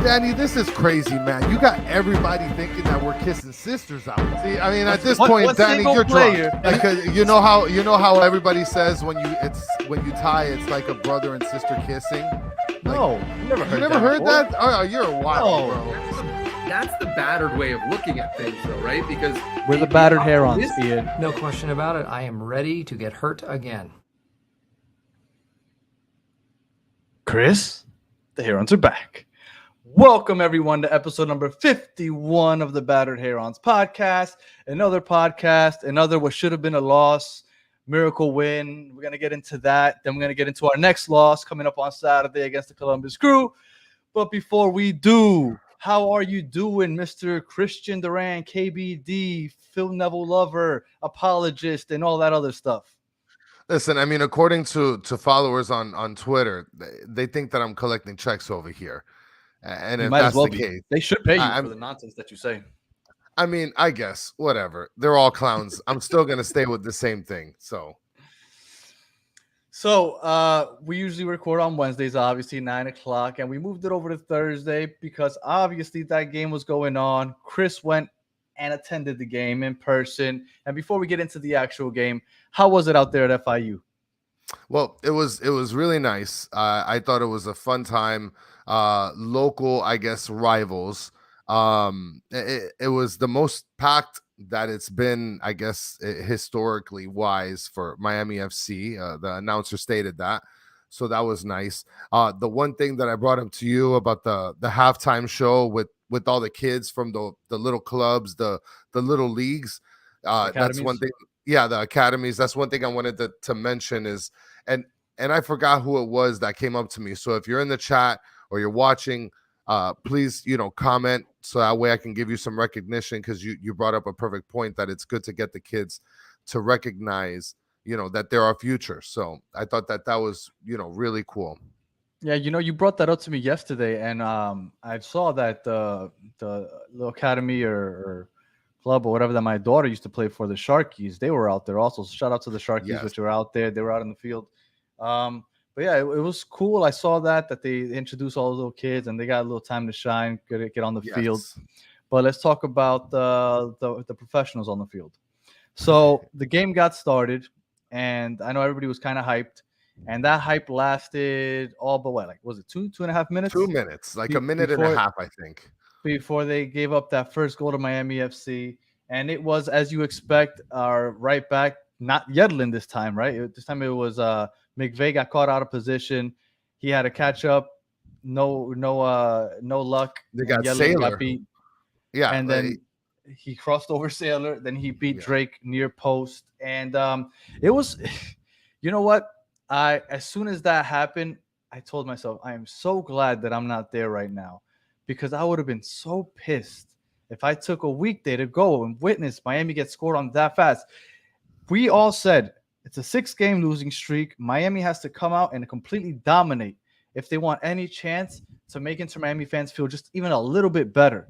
Danny, this is crazy, man. You got everybody thinking that we're kissing sisters out. See, I mean, at this point, Danny, you're drunk. Like, you know how everybody says when you tie, it's like a brother and sister kissing. Like, no, you never heard that? Oh, you're wild, bro. That's the battered way of looking at things, though, right? Because we're the battered Herons, Ian. No question about it. I am ready to get hurt again. Chris, the Herons are back. Welcome, everyone, to episode number 51 of the Battered Herons podcast. Another podcast, another what should have been a loss, miracle win. We're going to get into that. Then we're going to get into our next loss coming up on Saturday against the Columbus Crew. But before we do, how are you doing, Mr. Christian Duran, KBD, Phil Neville lover, apologist, and all that other stuff? Listen, I mean, according to followers on Twitter, they think that I'm collecting checks over here. And if that's the case, they should pay you for the nonsense that you say. I mean, I guess, whatever. They're all clowns. I'm still going to stay with the same thing. So we usually record on Wednesdays, obviously, 9 o'clock. And we moved it over to Thursday because obviously that game was going on. Chris went and attended the game in person. And before we get into the actual game, how was it out there at FIU? Well, it was really nice. I thought it was a fun time. Local, I guess, rivals. It was the most packed that it's been, I guess, historically wise for Miami FC. The announcer stated that, so that was nice. The one thing that I brought up to you about the halftime show with all the kids from the little clubs, the little leagues. That's one thing. Yeah, the academies. That's one thing I wanted to mention is, and I forgot who it was that came up to me. So if you're in the chat or you're watching, please, comment so that way I can give you some recognition, because you brought up a perfect point that it's good to get the kids to recognize, that they're our future. So I thought that was, really cool. Yeah, you brought that up to me yesterday, and I saw that the little academy or club or whatever that my daughter used to play for, the Sharkies, they were out there also. So shout out to the Sharkies, which were out there. They were out in the field. But yeah, it was cool. I saw that they introduced all the little kids and they got a little time to shine, get on the field. But let's talk about the professionals on the field. So the game got started, and I know everybody was kind of hyped, and that hype lasted all but what? Like, was it 2.5 minutes? 2 minutes, like a minute and a half, I think, before they gave up that first goal to Miami FC. And it was, as you expect, our right back, not Yedlin this time, right? This time it was McVeigh got caught out of position. He had to catch up. No luck. They got Sailor. Got beat. Yeah. And then he crossed over Sailor. Then he beat Drake near post. And it was, you know what? As soon as that happened, I told myself, I am so glad that I'm not there right now, because I would have been so pissed if I took a weekday to go and witness Miami get scored on that fast. We all said it's a 6-game losing streak. Miami has to come out and completely dominate if they want any chance to make Inter Miami fans feel just even a little bit better.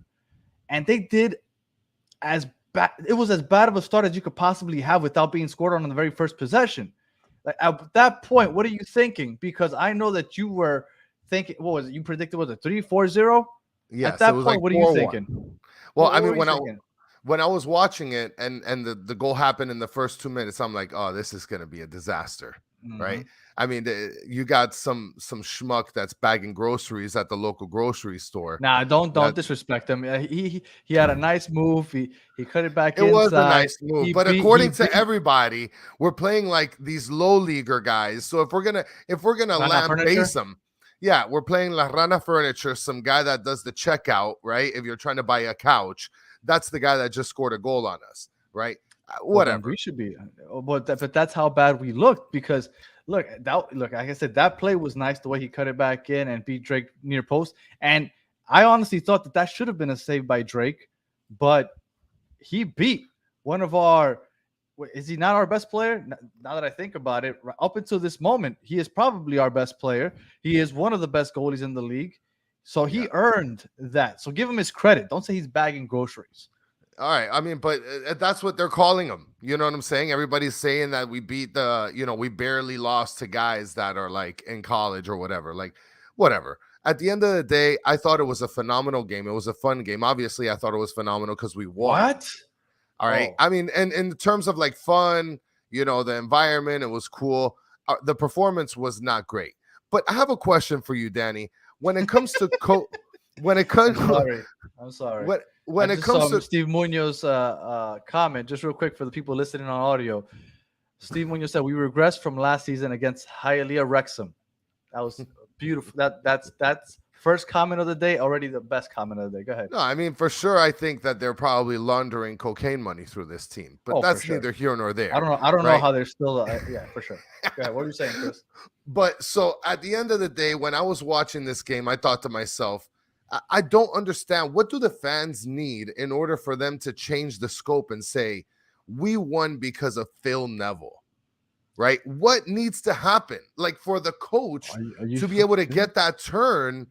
And they did as bad. It was as bad of a start as you could possibly have without being scored on the very first possession. Like, at that point, what are you thinking? Because I know that you were thinking, what was it? You predicted, was it 3-4-0? Yes. At that point, like, what are you thinking? Well, I mean, when I was watching it and the goal happened in the first 2 minutes, I'm like, oh, this is going to be a disaster, right? I mean, you got some schmuck that's bagging groceries at the local grocery store. Nah, don't disrespect him. He had a nice move. He cut it back. It was a nice move, but according to everybody, we're playing like these low leaguer guys. So if we're gonna lambaste them. Yeah, we're playing La Rana Furniture, some guy that does the checkout, right? If you're trying to buy a couch, that's the guy that just scored a goal on us, right? Whatever. We should be, but that's how bad we looked. Because look, like I said, that play was nice, the way he cut it back in and beat Drake near post. And I honestly thought that should have been a save by Drake, but he beat one of our. Is he not our best player? Now that I think about it, up until this moment, he is probably our best player. He is one of the best goalies in the league. So he earned that. So give him his credit. Don't say he's bagging groceries. All right. I mean, but that's what they're calling him. You know what I'm saying? Everybody's saying that we beat we barely lost to guys that are like in college or whatever. Like, whatever. At the end of the day, I thought it was a phenomenal game. It was a fun game. Obviously, I thought it was phenomenal because we won. What? All right. Oh. I mean, and in terms of like fun, the environment, it was cool. The performance was not great. But I have a question for you, Danny. When it comes to when it comes, I'm sorry. When it comes to Steve Munoz comment, just real quick for the people listening on audio. Steve Munoz said we regressed from last season against Hialeah Wrexham. That was beautiful. That's first comment of the day, already the best comment of the day. Go ahead. No, I mean, for sure, I think that they're probably laundering cocaine money through this team, but that's neither here nor there. I don't know how they're still. Yeah, for sure. Go ahead. What are you saying, Chris? But so at the end of the day, when I was watching this game, I thought to myself, I don't understand, what do the fans need in order for them to change the scope and say we won because of Phil Neville? Right? What needs to happen? Like for the coach to be able to get that turn,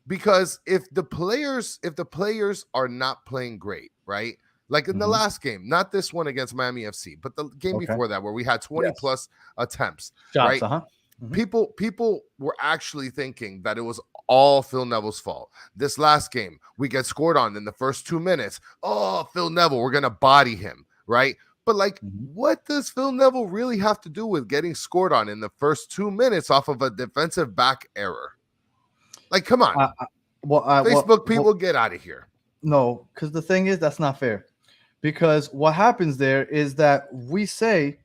because if the players are not playing great, right? Like in the last game, not this one against Miami FC, but the game before that where we had 20 plus attempts, shots, right? People were actually thinking that it was all Phil Neville's fault. This last game, we get scored on in the first 2 minutes. Oh, Phil Neville, we're gonna body him, right? But like, what does Phil Neville really have to do with getting scored on in the first 2 minutes off of a defensive back error? Like, come on. Facebook people, get out of here. No, because the thing is, that's not fair. Because what happens there is that we say,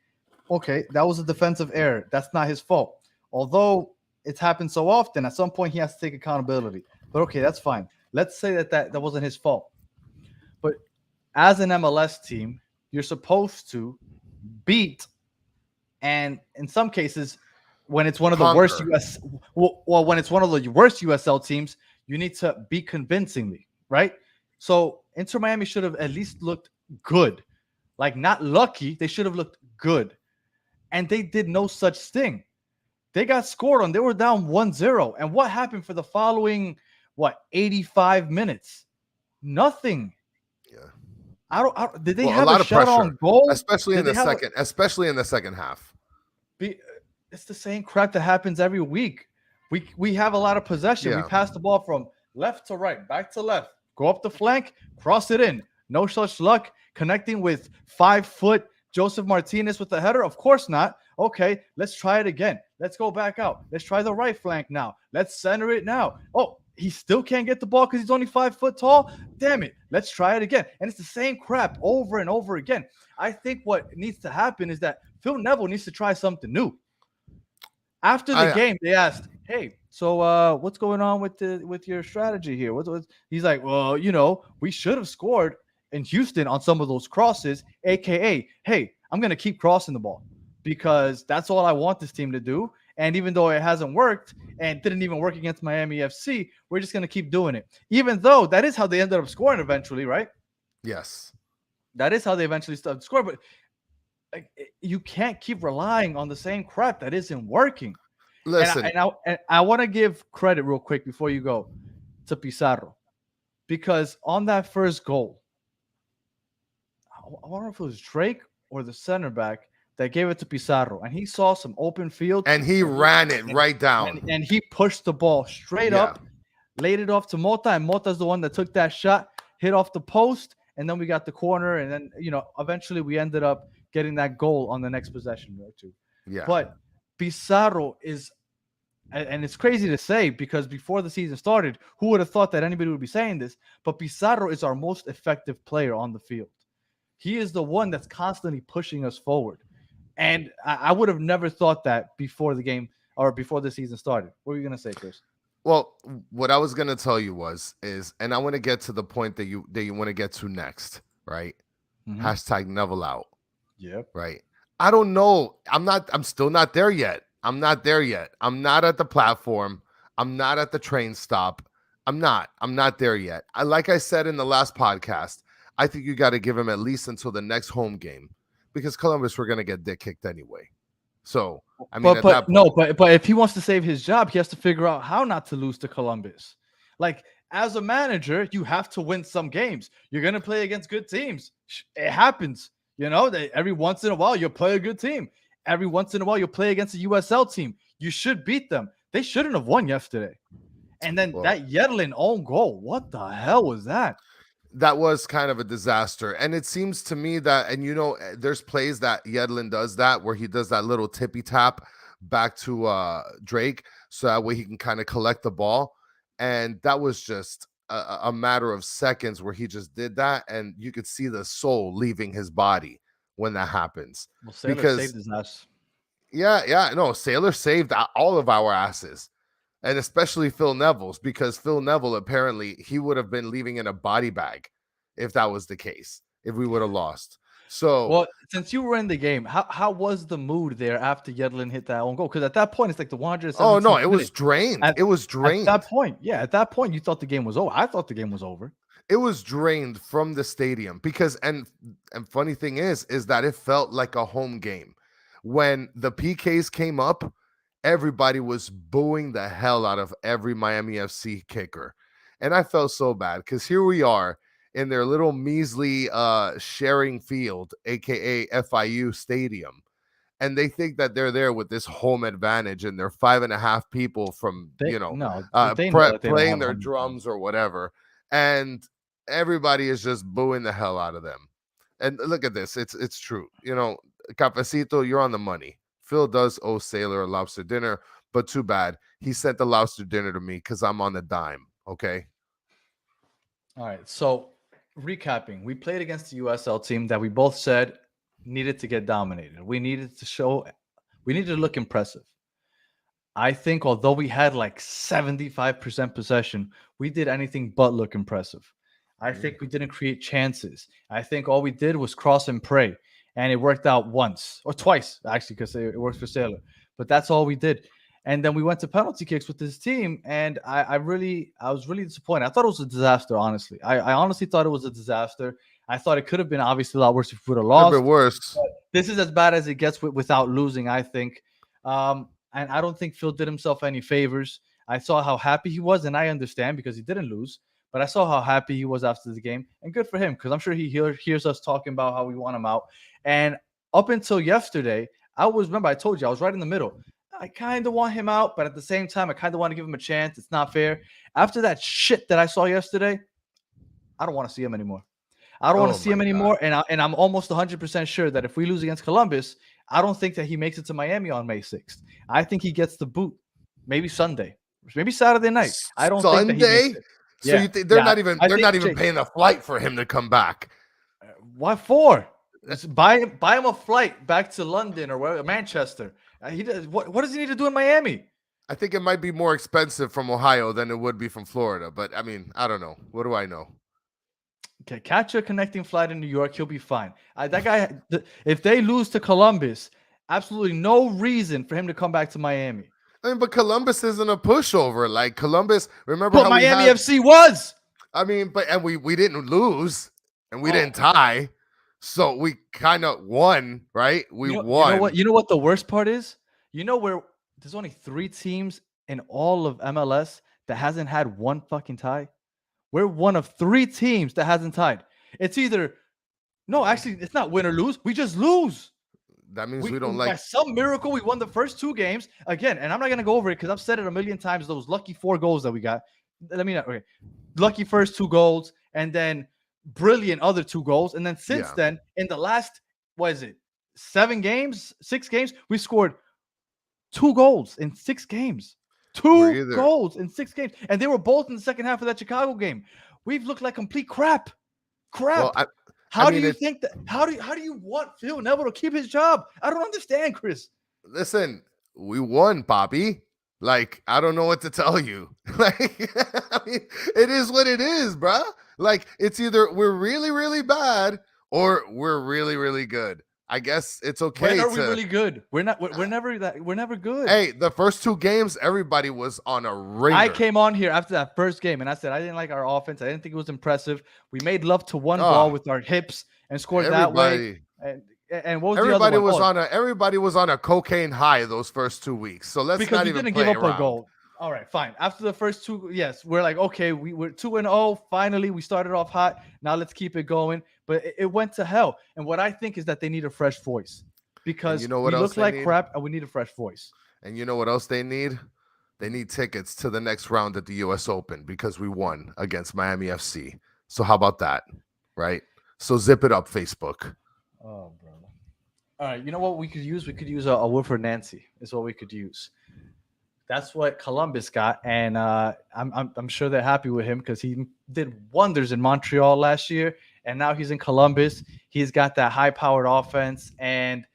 okay, that was a defensive error. That's not his fault. Although it's happened so often, at some point he has to take accountability. But okay, that's fine. Let's say that wasn't his fault. But as an MLS team, you're supposed to beat, and in some cases, when it's one of the worst when it's one of the worst USL teams, you need to beat convincingly, right? So Inter Miami should have at least looked good, like not lucky. They should have looked good, and they did no such thing. They got scored on. They were down 1-0, and what happened for the following 85 minutes? Nothing. Yeah. Did they have a shot on goal? Especially in the second half. It's the same crap that happens every week. We have a lot of possession. We pass the ball from left to right, back to left, go up the flank, cross it in. No such luck connecting with 5-foot Joseph Martinez with the header. Of course not. Okay, let's try it again. Let's go back out. Let's try the right flank now. Let's center it now. Oh, he still can't get the ball because he's only 5 foot tall. Damn it. Let's try it again. And it's the same crap over and over again. I think what needs to happen is that Phil Neville needs to try something new. After the game, they asked, "Hey, so what's going on with your strategy here?" He's like, "Well, we should have scored in Houston on some of those crosses, aka, hey, I'm gonna keep crossing the ball because that's all I want this team to do. And even though it hasn't worked and didn't even work against Miami FC, we're just gonna keep doing it. Even though that is how they ended up scoring eventually, right? Yes, that is how they eventually started to score, but." Like, you can't keep relying on the same crap that isn't working. Listen, and I want to give credit real quick before you go to Pizarro, because on that first goal, I wonder if it was Drake or the center back that gave it to Pizarro, and he saw some open field and he ran it right down, and he pushed the ball straight up, laid it off to Mota, and Mota's the one that took that shot, hit off the post, and then we got the corner, and then eventually we ended up getting that goal on the next possession, right? Too. Yeah. But Pizarro is, and it's crazy to say because before the season started, who would have thought that anybody would be saying this? But Pizarro is our most effective player on the field. He is the one that's constantly pushing us forward. And I would have never thought that before the game or before the season started. What were you going to say, Chris? Well, what I was going to tell you is, and I want to get to the point that you want to get to next, right? Hashtag Neville out. Yep. Right. I don't know. I'm still not there yet. I'm not there yet. I'm not at the platform. I'm not at the train stop. I'm not there yet. Like I said in the last podcast, I think you got to give him at least until the next home game because Columbus were going to get dick kicked anyway. So, I mean, but if he wants to save his job, he has to figure out how not to lose to Columbus. Like, as a manager, you have to win some games. You're going to play against good teams. It happens. Every once in a while, you'll play a good team. Every once in a while, you'll play against a USL team. You should beat them. They shouldn't have won yesterday. And then Well, that Yedlin own goal. What the hell was that? that was kind of a disaster. And it seems to me that, and there's plays that Yedlin does that where he does that little tippy tap back to Drake, so that way he can kind of collect the ball. And that was just a matter of seconds where he just did that, and you could see the soul leaving his body when that happens. Well, Sailor Because saved his ass. yeah, no, Sailor saved all of our asses. And especially Phil Neville's, because Phil Neville, apparently he would have been leaving in a body bag if that was the case, if we would have lost. So, Well, since you were in the game, how was the mood there after Yedlin hit that own goal? Because at that point, it's like the 117th oh no, it was minute. drained. At- It was At drained. that point, at that point, you thought the game was over. I thought the game was over. It was drained from the stadium because, and funny thing is that it felt like a home game. When the PKs came up, everybody was booing the hell out of every Miami FC kicker. And I felt so bad because here we are in their little measly sharing field, aka FIU stadium. And they think that they're there with this home advantage, and they're 5.5 people from They know that they don't playing have their home advantage. drums or whatever, and everybody is just booing the hell out of them. And look at this, it's true. Cafecito, you're on the money. Phil does owe Sailor a lobster dinner, but too bad. He sent the lobster dinner to me because I'm on the dime. Okay. All right. So recapping, we played against the USL team that we both said needed to get dominated. We needed to look impressive. I think although we had like 75% possession, we did anything but look impressive. I think we didn't create chances. I think all we did was cross and pray. And it worked out once or twice, actually, because it works for Sailor. But that's all we did. And then we went to penalty kicks with this team, and I was really disappointed. I thought it was a disaster, honestly. I honestly thought it was a disaster. I thought it could have been obviously a lot worse if we would have Could have lost. been worse. This is as bad as it gets without losing, I think. And I don't think Phil did himself any favors. I saw how happy he was, and I understand because he didn't lose. But I saw how happy he was after the game, and good for him because I'm sure he hears us talking about how we want him out. And up until yesterday, I told you I was right in the middle. I kind of want him out, but at the same time, I kind of want to give him a chance. It's not fair. After that shit that I saw yesterday, I don't want to see him anymore. I don't want to see him anymore. And I'm almost 100% sure that if we lose against Columbus, I don't think that he makes it to Miami on May 6th. I think he gets the boot. Maybe Sunday. Maybe Saturday night. I don't think that he makes it. So you think they're not even paying the flight for him to come back? What for? Just buy him a flight back to London or Manchester. He does. What does he need to do in Miami? I think it might be more expensive from Ohio than it would be from Florida. But I mean, I don't know. What do I know? Okay, catch a connecting flight in New York. He'll be fine. That guy. If they lose to Columbus, absolutely no reason for him to come back to Miami. I mean, but Columbus isn't a pushover. Like Columbus, remember But how Miami FC was. I mean, and we didn't lose and we didn't tie. So we kind of won, right? We won. You know what the worst part is? Where there's only 3 teams in all of MLS that hasn't had one fucking tie. We're one of 3 teams that hasn't tied. It's either it's not win or lose. We just lose. That means we don't like. By some miracle, we won the first 2 games again, and I'm not gonna go over it because I've said it a million times. Those lucky 4 goals that we got. Lucky first 2 goals, and then brilliant other 2 goals, and then since then, in the last 6 games, we scored 2 goals in 6 games. 2 goals in 6 games, and they were both in the second half of that Chicago game. We've looked like complete crap. Well, How do you think that? How do you want Phil Neville to keep his job? I don't understand, Chris. Listen, we won, Bobby. Like, I don't know what to tell you. Like, I mean, it is what it is, bruh. Like, it's either we're really, really bad or we're really, really good. I guess it's okay. When are we really good? We're never good. Hey, the first 2 games, everybody was on a ringer. I came on here after that first game and I said I didn't like our offense. I didn't think it was impressive. We made love to one ball with our hips and scored that way. And what was everybody the other one? Everybody was on a cocaine high those first 2 weeks. So let's not even play around. Give up a goal. All right, fine. After the first 2, yes, we're like, okay, we're 2-0. Finally, we started off hot. Now let's keep it going. But it went to hell. And what I think is that they need a fresh voice because we look like crap and we need a fresh voice. And you know what else they need? they need tickets to the next round at the US Open because we won against Miami FC. So how about that? Right? So zip it up, Facebook. Oh, brother. All right, you know what we could use? We could use a Wilfred Nancy. Is what we could use. That's what Columbus got, and I'm sure they're happy with him because he did wonders in Montreal last year, and now he's in Columbus. He's got that high-powered offense, and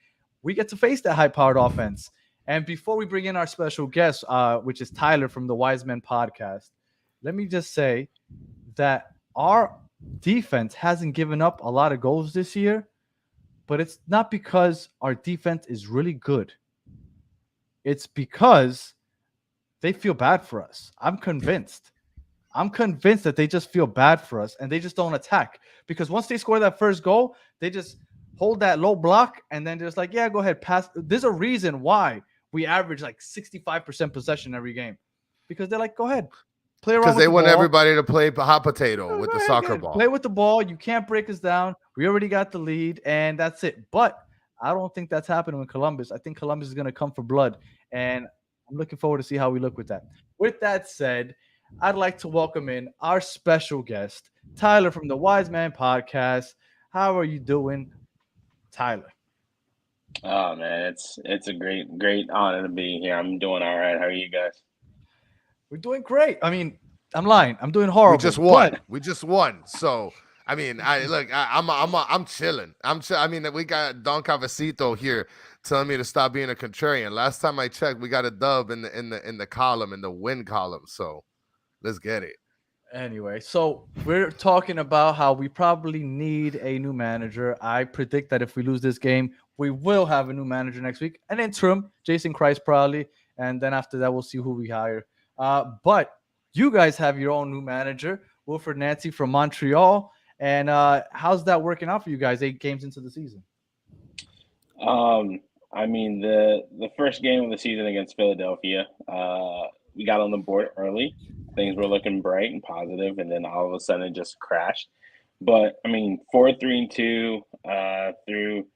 we get to face that high-powered offense. And before we bring in our special guest, which is Tyler from the Wise Men podcast, let me just say that our defense hasn't given up a lot of goals this year, but it's not because our defense is really good. It's because they feel bad for us. I'm convinced. I'm convinced that they just feel bad for us and they just don't attack. Because once they score that first goal, they just hold that low block and then just like, yeah, go ahead, pass. There's a reason why we average like 65% possession every game. Because they're like, go ahead, play around Because with they the want ball. everybody to play hot potato with Go the ahead, soccer kid. ball. Play with the ball. You can't break us down. We already got the lead, and that's it. But I don't think that's happening with Columbus. I think Columbus is going to come for blood, and I'm looking forward to see how we look with that. With that said, I'd like to welcome in our special guest, Tyler from the Wise Man podcast. How are you doing, Tyler? Oh man, it's a great honor to be here. I'm doing all right. How are you guys? We're doing great. I mean, I'm lying. I'm doing horrible. We just won. but- We just won. So I mean, I'm chilling. I mean, we got Don Cavacito here telling me to stop being a contrarian. Last time I checked, we got a dub in the column, in the win column. So let's get it. Anyway, so we're talking about how we probably need a new manager. I predict that if we lose this game, we will have a new manager next week, an interim, Jason Christ probably, and then after that, we'll see who we hire. But you guys have your own new manager, Wilfred Nancy from Montreal, and how's that working out for you guys? 8 games into the season. I mean the first game of the season against Philadelphia, we got on the board early. Things were looking bright and positive, and then all of a sudden it just crashed. But I mean, 4-3-2 through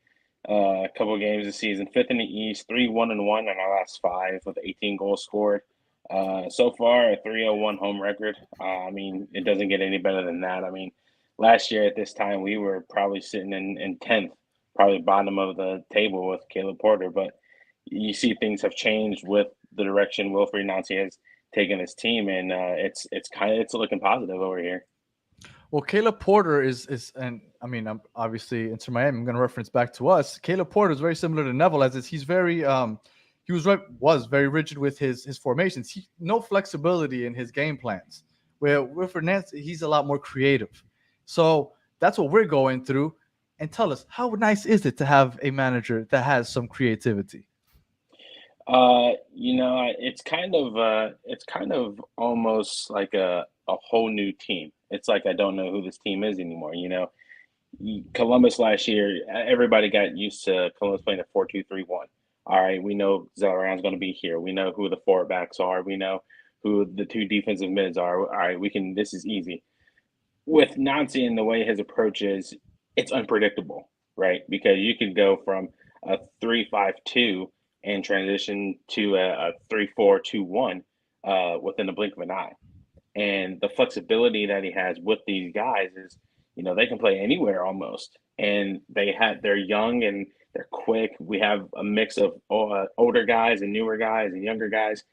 a couple of games this season, fifth in the East, 3-1-1 in our last 5 with 18 goals scored. So far, a 3-0-1 home record. I mean, it doesn't get any better than that. I mean, last year at this time, we were probably sitting in 10th, probably bottom of the table with Caleb Porter. But you see things have changed with the direction Wilfred Nancy has taken his team, and it's looking positive over here. Well, Caleb Porter is, and I mean, I'm obviously Inter Miami. I'm going to reference back to us. Caleb Porter is very similar to Neville, as he's very he was very rigid with his formations. No flexibility in his game plans. Where Wilfred Nancy, he's a lot more creative. So that's what we're going through. And tell us, how nice is it to have a manager that has some creativity? It's kind of almost like a whole new team. It's like I don't know who this team is anymore. Columbus last year, everybody got used to Columbus playing a 4-2-3-1. All right, we know Zelleran's going to be here. We know who the forward backs are. We know who the 2 defensive mids are. All right, this is easy. With Nancy and the way his approach is, it's unpredictable, right? Because you could go from a 3-5-2 and transition to a 3-4-2-1 within the blink of an eye. And the flexibility that he has with these guys is, they can play anywhere almost. And they're young and they're quick. We have a mix of older guys and newer guys and younger guys.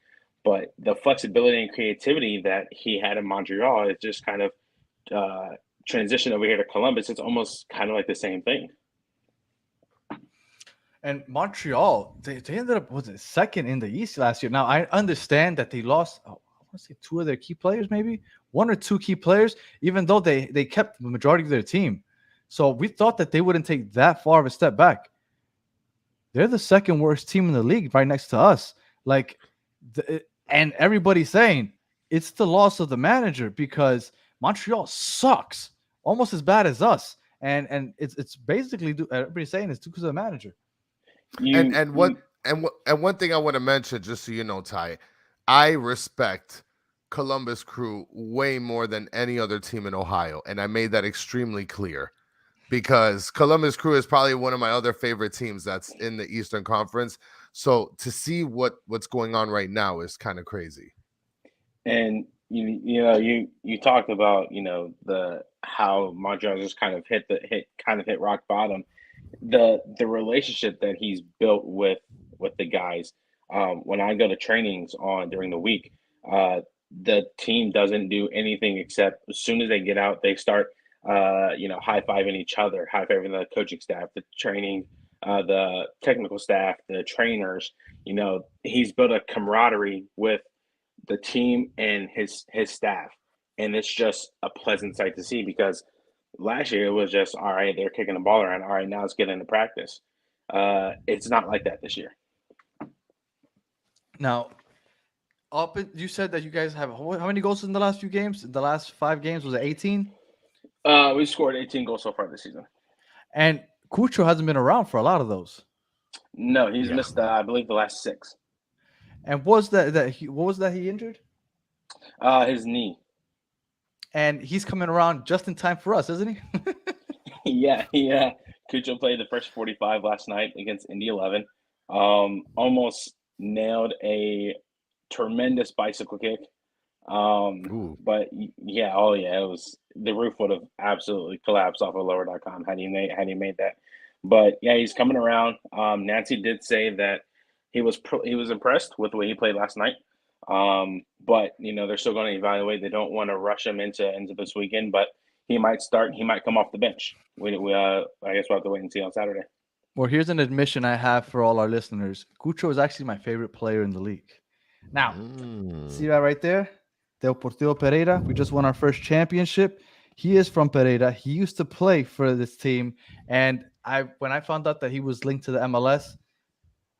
But the flexibility and creativity that he had in Montreal is just kind of transition over here to Columbus. It's almost kind of like the same thing. And Montreal, they ended up second in the East last year. Now I understand that they lost. I want to say 2 of their key players, maybe 1 or 2 key players, even though they kept the majority of their team. So we thought that they wouldn't take that far of a step back. They're the second worst team in the league, right next to us. And everybody's saying it's the loss of the manager because Montreal sucks, almost as bad as us. And it's basically everybody's saying it's because of the manager. And one thing I want to mention, just so you know, Ty, I respect Columbus Crew way more than any other team in Ohio, and I made that extremely clear because Columbus Crew is probably one of my other favorite teams that's in the Eastern Conference. So to see what's going on right now is kind of crazy. And you talked about the how Montreal just kind of hit rock bottom. The relationship that he's built with the guys. When I go to trainings on during the week, the team doesn't do anything except as soon as they get out, they start high fiving each other, high fiving the coaching staff, the training, the technical staff, the trainers. He's built a camaraderie with the team and his staff, and it's just a pleasant sight to see because last year it was just all right. They're kicking the ball around. All right, now let's get into practice. It's not like that this year. Now, you said that you guys have how many goals in the last few games? In the last 5 games, was it 18? We scored 18 goals so far this season. And Cucho hasn't been around for a lot of those. No, he's missed, I believe, the last 6. And what was that he injured? His knee. And he's coming around just in time for us, isn't he? Yeah. Cucho played the first 45 last night against Indy 11. Almost nailed a tremendous bicycle kick. But yeah, it was the roof would have absolutely collapsed off of lower.com had he made that. But yeah, he's coming around. Nancy did say that he was impressed with the way he played last night. But they're still going to evaluate. They don't want to rush him into this weekend, but he might start. He might come off the bench. I guess we'll have to wait and see on Saturday. Well, here's an admission I have for all our listeners. Cucho is actually my favorite player in the league. Now, see that right there? Deportivo Pereira. We just won our first championship. He is from Pereira. He used to play for this team. And when I found out that he was linked to the MLS,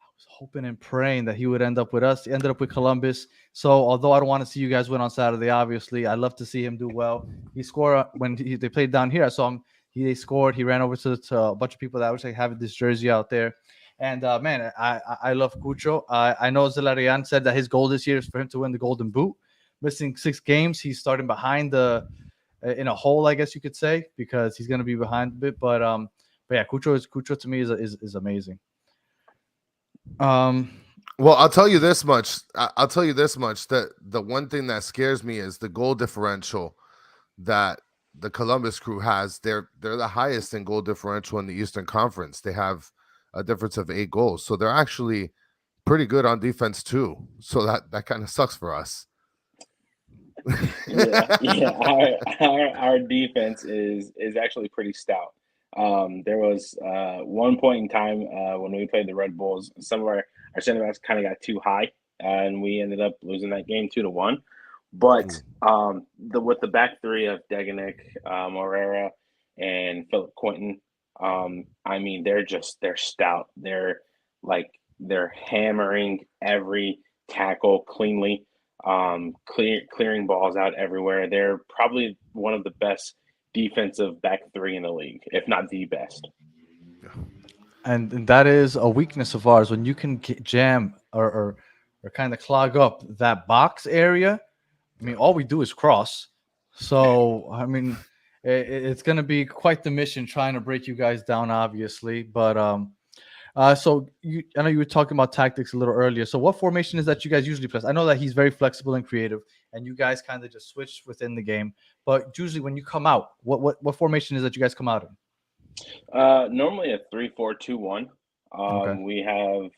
I was hoping and praying that he would end up with us. He ended up with Columbus. So although I don't want to see you guys win on Saturday, obviously, I love to see him do well. He scored when they played down here. I saw him. They scored. He ran over to a bunch of people that wish I have this jersey out there. And, man, I love Cucho. I know Zelarian said that his goal this year is for him to win the Golden Boot. Missing 6 games. He's starting behind in a hole, I guess you could say, because he's going to be behind a bit. But yeah, Cucho to me is amazing. Well, I'll tell you this much. That the one thing that scares me is the goal differential that the Columbus crew has. They're the highest in goal differential in the Eastern Conference. They have a difference of 8 goals. So they're actually pretty good on defense too. So that kind of sucks for us. Yeah. Our defense is actually pretty stout. There was one point in time when we played the Red Bulls, some of our center backs kind of got too high, and we ended up losing that game 2-1. But with the back three of Deganek, Morera, and Philip Quinton, I mean, they're stout. They're hammering every tackle cleanly, clearing balls out everywhere. They're probably one of the best defensive back three in the league, if not the best. And that is a weakness of ours when you can jam or kind of clog up that box area. I mean, all we do is cross. So, I mean, it's going to be quite the mission trying to break you guys down, obviously. But so I know you were talking about tactics a little earlier. So what formation is that you guys usually play? I know that he's very flexible and creative, and you guys kind of just switch within the game. But usually when you come out, what formation is that you guys come out in? Normally a 3-4-2-1. Okay. We have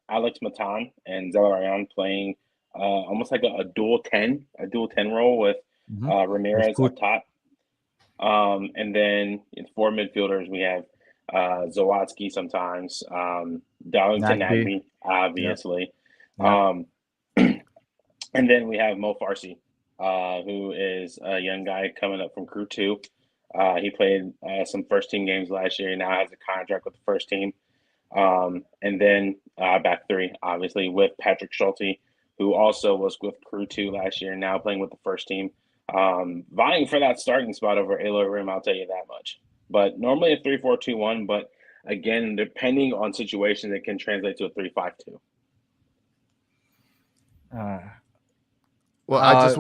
Alex Matan and Zelarayan playing almost like a dual 10 role with Ramirez up top. And then in 4 midfielders, we have Zawatsky sometimes, Darlington Nagby, obviously. Yep. And then we have Mo Farsi, who is a young guy coming up from Crew 2. He played some first-team games last year. He now has a contract with the first team. And then back three, obviously, with Patrick Schulte, who also was with Crew 2 last year, now playing with the first team. Vying for that starting spot over Aloy Rim, I'll tell you that much. But normally a 3-4-2-1, but again, depending on situations, it can translate to a 3-5-2. Well, I just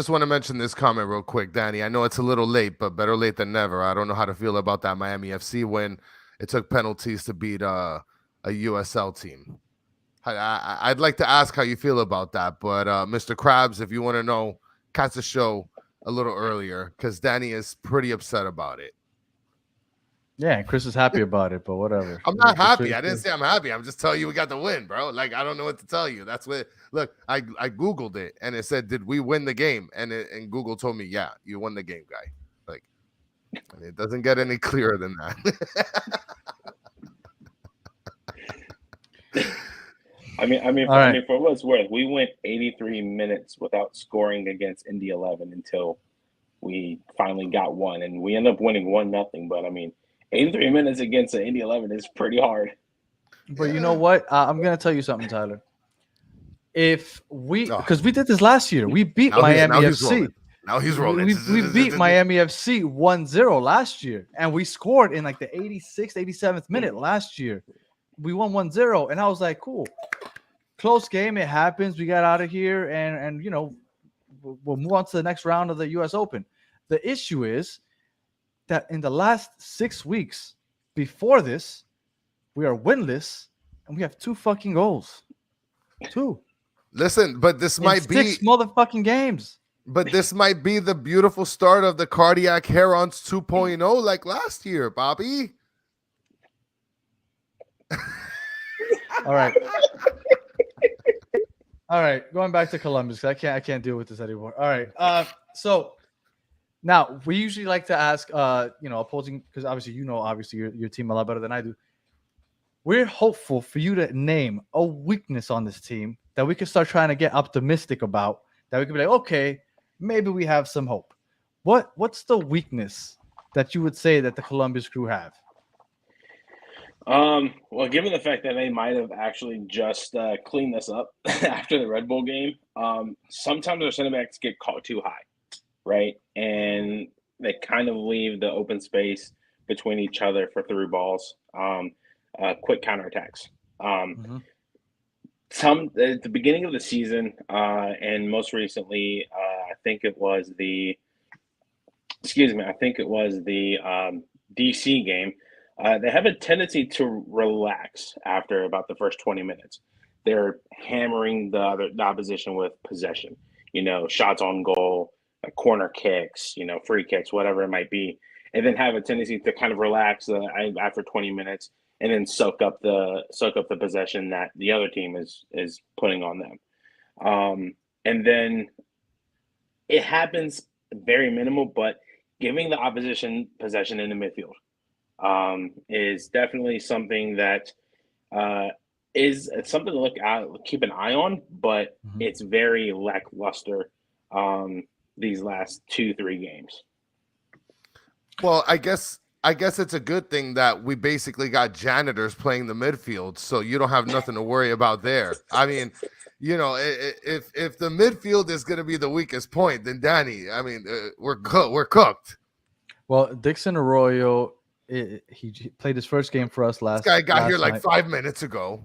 want to mention this comment real quick, Danny. I know it's a little late, but better late than never. I don't know how to feel about that Miami FC win. It took penalties to beat a USL team. I'd like to ask how you feel about that, but Mr. Krabs, if you want to know, catch the show a little earlier because Danny is pretty upset about it. Yeah, and Chris is happy about it, but whatever. I'm not happy. I didn't say I'm happy. I'm just telling you we got the win, bro. Like, I don't know what to tell you. That's what. Look, I Googled it and it said, "Did we win the game?" And Google told me, "Yeah, you won the game, guy." Like, and it doesn't get any clearer than that. I mean, right. for what it's worth, we went 83 minutes without scoring against Indy 11 until we finally got one, and we ended up winning 1-0. But I mean, 83 minutes against an Indy 11 is pretty hard. But you know what? I'm gonna tell you something, Tyler. Because we did this last year, we beat Miami FC. Now he's rolling. We beat Miami FC 1-0 last year, and we scored in like the 86th, 87th minute last year. We won 1-0, and I was like, cool. Close game, it happens. We got out of here, and we'll move on to the next round of the US Open. The issue is that in the last 6 weeks before this, we are winless, and we have 2 fucking goals. 2. Listen, but this might be 6 motherfucking games. But this might be the beautiful start of the Cardiac Herons 2.0 like last year, Bobby. All right. All right, going back to Columbus. I can't deal with this anymore. All right. So now we usually like to ask opposing, because obviously your team a lot better than I do. We're hopeful for you to name a weakness on this team that we can start trying to get optimistic about, that we can be like, okay, maybe we have some hope. What's the weakness that you would say that the Columbus Crew have? Well, given the fact that they might have actually just cleaned this up after the Red Bull game, sometimes our center backs get caught too high, right? And they kind of leave the open space between each other for through balls, quick counterattacks. Some at the beginning of the season, and most recently, I think it was the DC game. They have a tendency to relax after about the first 20 minutes. They're hammering the opposition with possession, shots on goal, corner kicks, free kicks, whatever it might be, and then have a tendency to kind of relax after 20 minutes and then soak up the possession that the other team is putting on them. And then it happens very minimal, but giving the opposition possession in the midfield is definitely something that is something to keep an eye on, but it's very lackluster these last 2-3 games. Well, I guess it's a good thing that we basically got janitors playing the midfield, so you don't have nothing to worry about there. I mean, if the midfield is going to be the weakest point, then Danny, I mean, we're cooked. Well, Dixon Arroyo, he played his first game for us last. This guy got here night. like 5 minutes ago.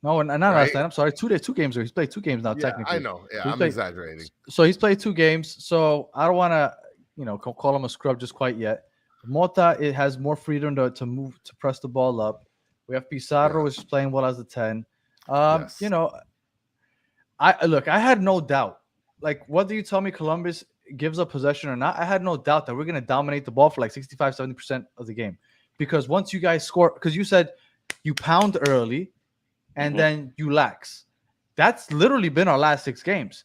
No, and not last night. I'm sorry, 2 games ago. He's played 2 games now. Yeah, technically, I know. Yeah, I'm exaggerating. So he's played 2 games. So I don't want to, call him a scrub just quite yet. Mota, it has more freedom to move, to press the ball up. We have Pizarro, which is playing well as a 10. Yes. I had no doubt. Like, whether you tell me Columbus gives up possession or not, I had no doubt that we're going to dominate the ball for like 65-70% of the game. Because once you guys score, because you said you pound early and then you lax. That's literally been our last 6 games.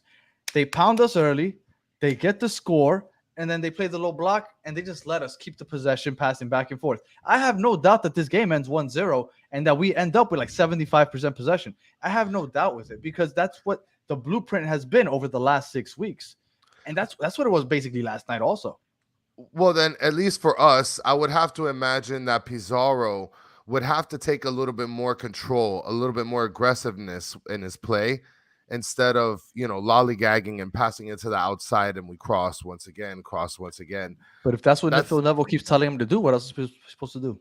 They pound us early, they get the score, and then they play the low block, and they just let us keep the possession, passing back and forth. I have no doubt that this game ends 1-0 and that we end up with like 75% possession. I have no doubt with it, because that's what the blueprint has been over the last 6 weeks. And that's what it was basically last night also. Well, then, at least for us, I would have to imagine that Pizarro would have to take a little bit more control, a little bit more aggressiveness in his play, instead of, lollygagging and passing it to the outside and we cross once again. But if that's what Neville keeps telling him to do, what else is he supposed to do?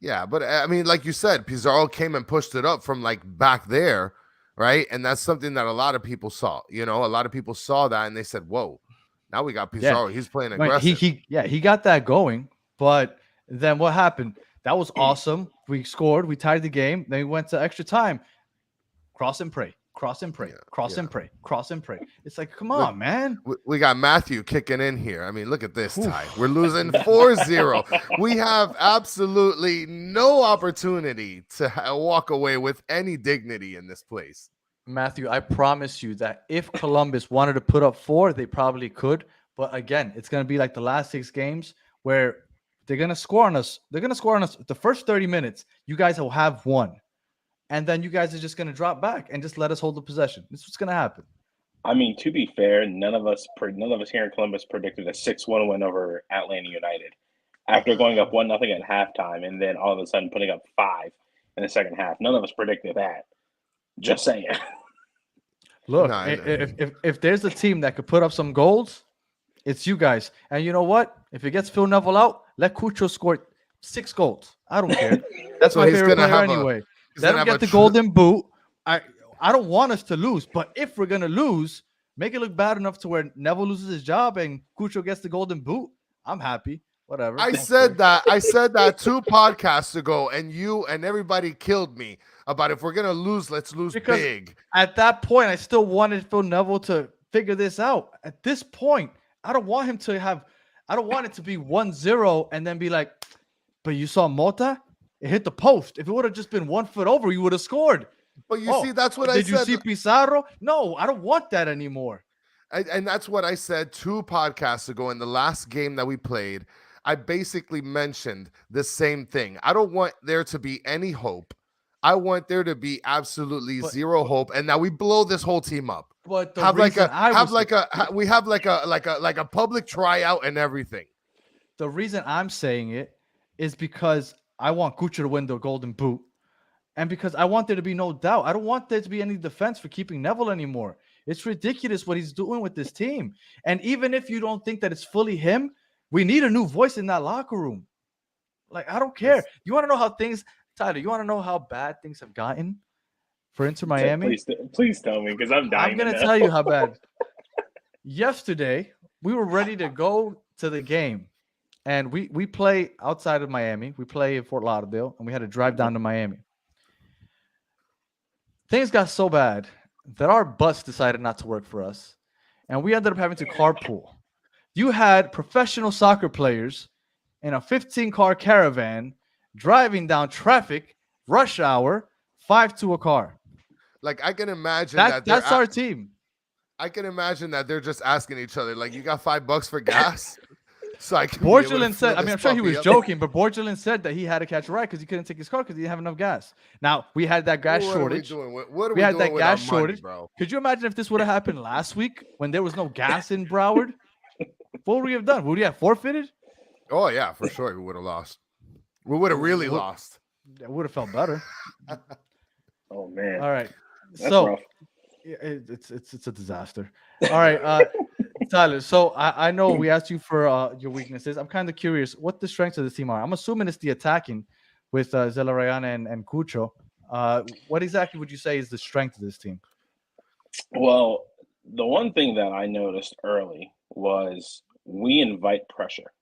Yeah, but I mean, like you said, Pizarro came and pushed it up from like back there, right? And that's something that a lot of people saw. A lot of people saw that and they said, whoa, now we got Pizarro. Yeah. He's playing aggressive. He got that going, but then what happened? That was awesome We scored. We tied the game. Then we went to extra time. Cross and pray. Cross and pray. Yeah, Cross yeah. and pray. Cross and pray. It's like, come Look, on, man. we got Matthew kicking in here. I mean, look at this, Oof. Ty. We're losing 4-0. We have absolutely no opportunity to walk away with any dignity in this place. Matthew, I promise you that if Columbus wanted to put up 4, they probably could. But again, it's going to be like the last 6 games where they're going to score on us. They're going to score on us the first 30 minutes. You guys will have 1. And then you guys are just going to drop back and just let us hold the possession. This is what's going to happen. I mean, to be fair, none of us here in Columbus predicted a 6-1 win over Atlanta United after going up 1-0 at halftime and then all of a sudden putting up 5 in the second half. None of us predicted that. Just saying. Look, No, if there's a team that could put up some goals, it's you guys. And you know what? If it gets Phil Neville out, let Cucho score 6 goals. I don't care. That's So my he's favorite gonna player have anyway. he's Let gonna him have get a the golden boot. I don't want us to lose, but if we're gonna lose, make it look bad enough to where Neville loses his job and Cucho gets the golden boot. I'm happy. Whatever. I Don't said care. that. I said that 2 podcasts ago, and you and everybody killed me about if we're gonna lose, let's lose Because big. at that point, I still wanted Phil Neville to figure this out. At this point, I don't want him to have. I don't want it to be 1-0 and then be like, but you saw Mota? It hit the post. If it would have just been 1 foot over, you would have scored. But you see, that's what I Did you said. see Pizarro? No, I don't want that anymore. And that's what I said 2 podcasts ago in the last game that we played. I basically mentioned the same thing. I don't want there to be any hope. I want there to be absolutely zero hope, and now we blow this whole team up. But the Have like reason we have like a public tryout and everything. the reason I'm saying it is because I want Kucher to win the golden boot. And because I want there to be no doubt. I don't want there to be any defense for keeping Neville anymore. It's ridiculous what he's doing with this team. And even if you don't think that it's fully him, we need a new voice in that locker room. Like, I don't care. You want to know how things, Tyler, you want to know how bad things have gotten for Inter Miami? Please tell me, because I'm dying. I'm going to tell you how bad. Yesterday, we were ready to go to the game. And we play outside of Miami. We play in Fort Lauderdale, and we had to drive down to Miami. Things got so bad that our bus decided not to work for us, and we ended up having to carpool. You had professional soccer players in a 15-car caravan driving down traffic, rush hour, 5 to a car. Like I can imagine That's our team. I can imagine that they're just asking each other, like, you got $5 for gas? So I can Borgelin said, I mean, I'm sure he was joking, but Borgelin said that he had to catch a ride because he couldn't take his car because he didn't have enough gas. Now, we had that gas shortage. What we had that with gas our money, shortage. bro? Could you imagine if this would have happened last week when there was no gas in Broward? What would we have done? Would we have forfeited? Oh, yeah, for sure. We would have lost. We would have really lost. It would have felt better. Oh, man. All right. That's so rough. it's a disaster. All right. Tyler, so I know we asked you for your weaknesses. I'm kind of curious what the strengths of this team are. I'm assuming it's the attacking with Zelarayana and Cucho. What exactly would you say is the strength of this team? Well, the one thing that I noticed early was we invite pressure.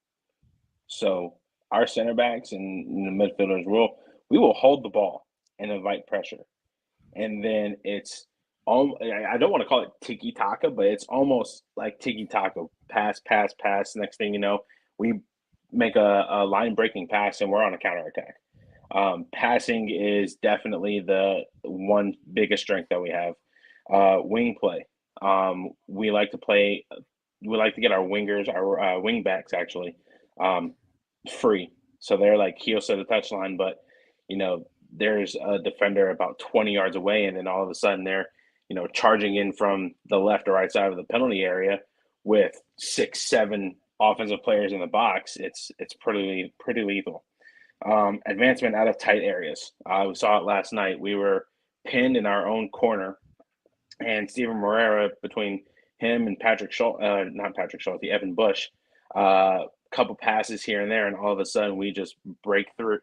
So our center backs and the midfielders we will hold the ball and invite pressure. And then it's I don't want to call it tiki-taka, but it's almost like tiki-taka. Pass. Next thing you know, we make a line-breaking pass, and we're on a counterattack. Passing is definitely the one biggest strength that we have. Wing play. We like to get our wingers, our wing backs actually, free. So they're like heels to the touchline, but, there's a defender about 20 yards away, and then all of a sudden they're charging in from the left or right side of the penalty area with 6-7 offensive players in the box. It's pretty lethal. Advancement out of tight areas. We saw it last night. We were pinned in our own corner, and Steven Moreira, between him and the Evan Bush, couple passes here and there, and all of a sudden we just break through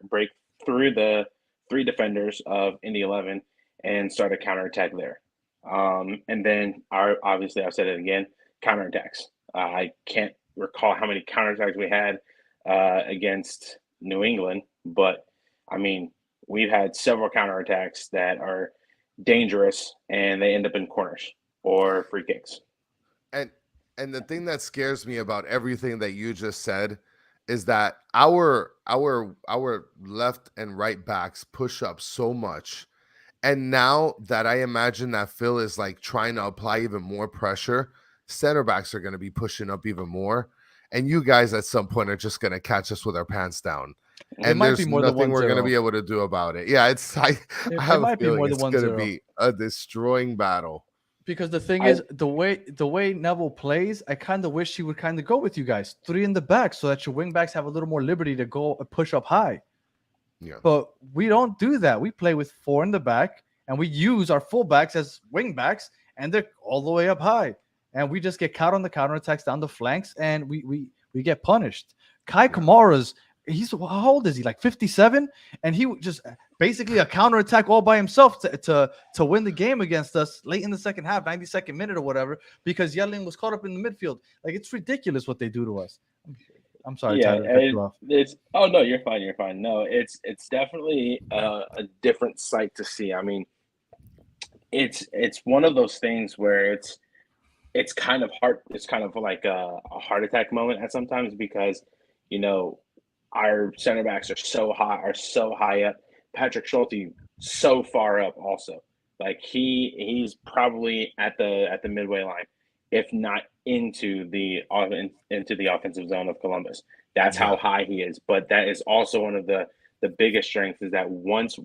the 3 defenders of Indy 11 and start a counterattack there. And then obviously I've said it again, counterattacks. I can't recall how many counterattacks we had against New England, but I mean, we've had several counterattacks that are dangerous, and they end up in corners or free kicks. And the thing that scares me about everything that you just said is that our left and right backs push up so much. And now that I imagine that Phil is like trying to apply even more pressure, center backs are going to be pushing up even more. And you guys at some point are just going to catch us with our pants down. It And might be there's more than nothing we're going to 1-0. be able to do about it. Yeah, I It have a might be feeling more than it's going to 1-0. be a destroying battle. Because the thing is, the way Neville plays, I kind of wish he would kind of go with you guys 3 in the back, so that your wing backs have a little more liberty to go push up high. Yeah. But we don't do that. We play with 4 in the back, and we use our fullbacks as wing backs, and they're all the way up high. And we just get caught on the counterattacks down the flanks, and we get punished. Kai Kamara's, how old is he? Like 57? And he just basically a counterattack all by himself to win the game against us late in the second half, 92nd minute or whatever, because Yedlin was caught up in the midfield. Like, it's ridiculous what they do to us. I'm sorry, Yeah, Tyler, to cut you off. it's oh no, you're fine, you're fine. No, it's definitely a different sight to see. I mean, it's one of those things where it's kind of hard. It's kind of like a heart attack moment at sometimes because you know our center backs are so high up. Patrick Schulte so far up also. Like he's probably at the midway line, if not into the offensive zone of Columbus. That's how high he is. But that is also one of the biggest strengths is that once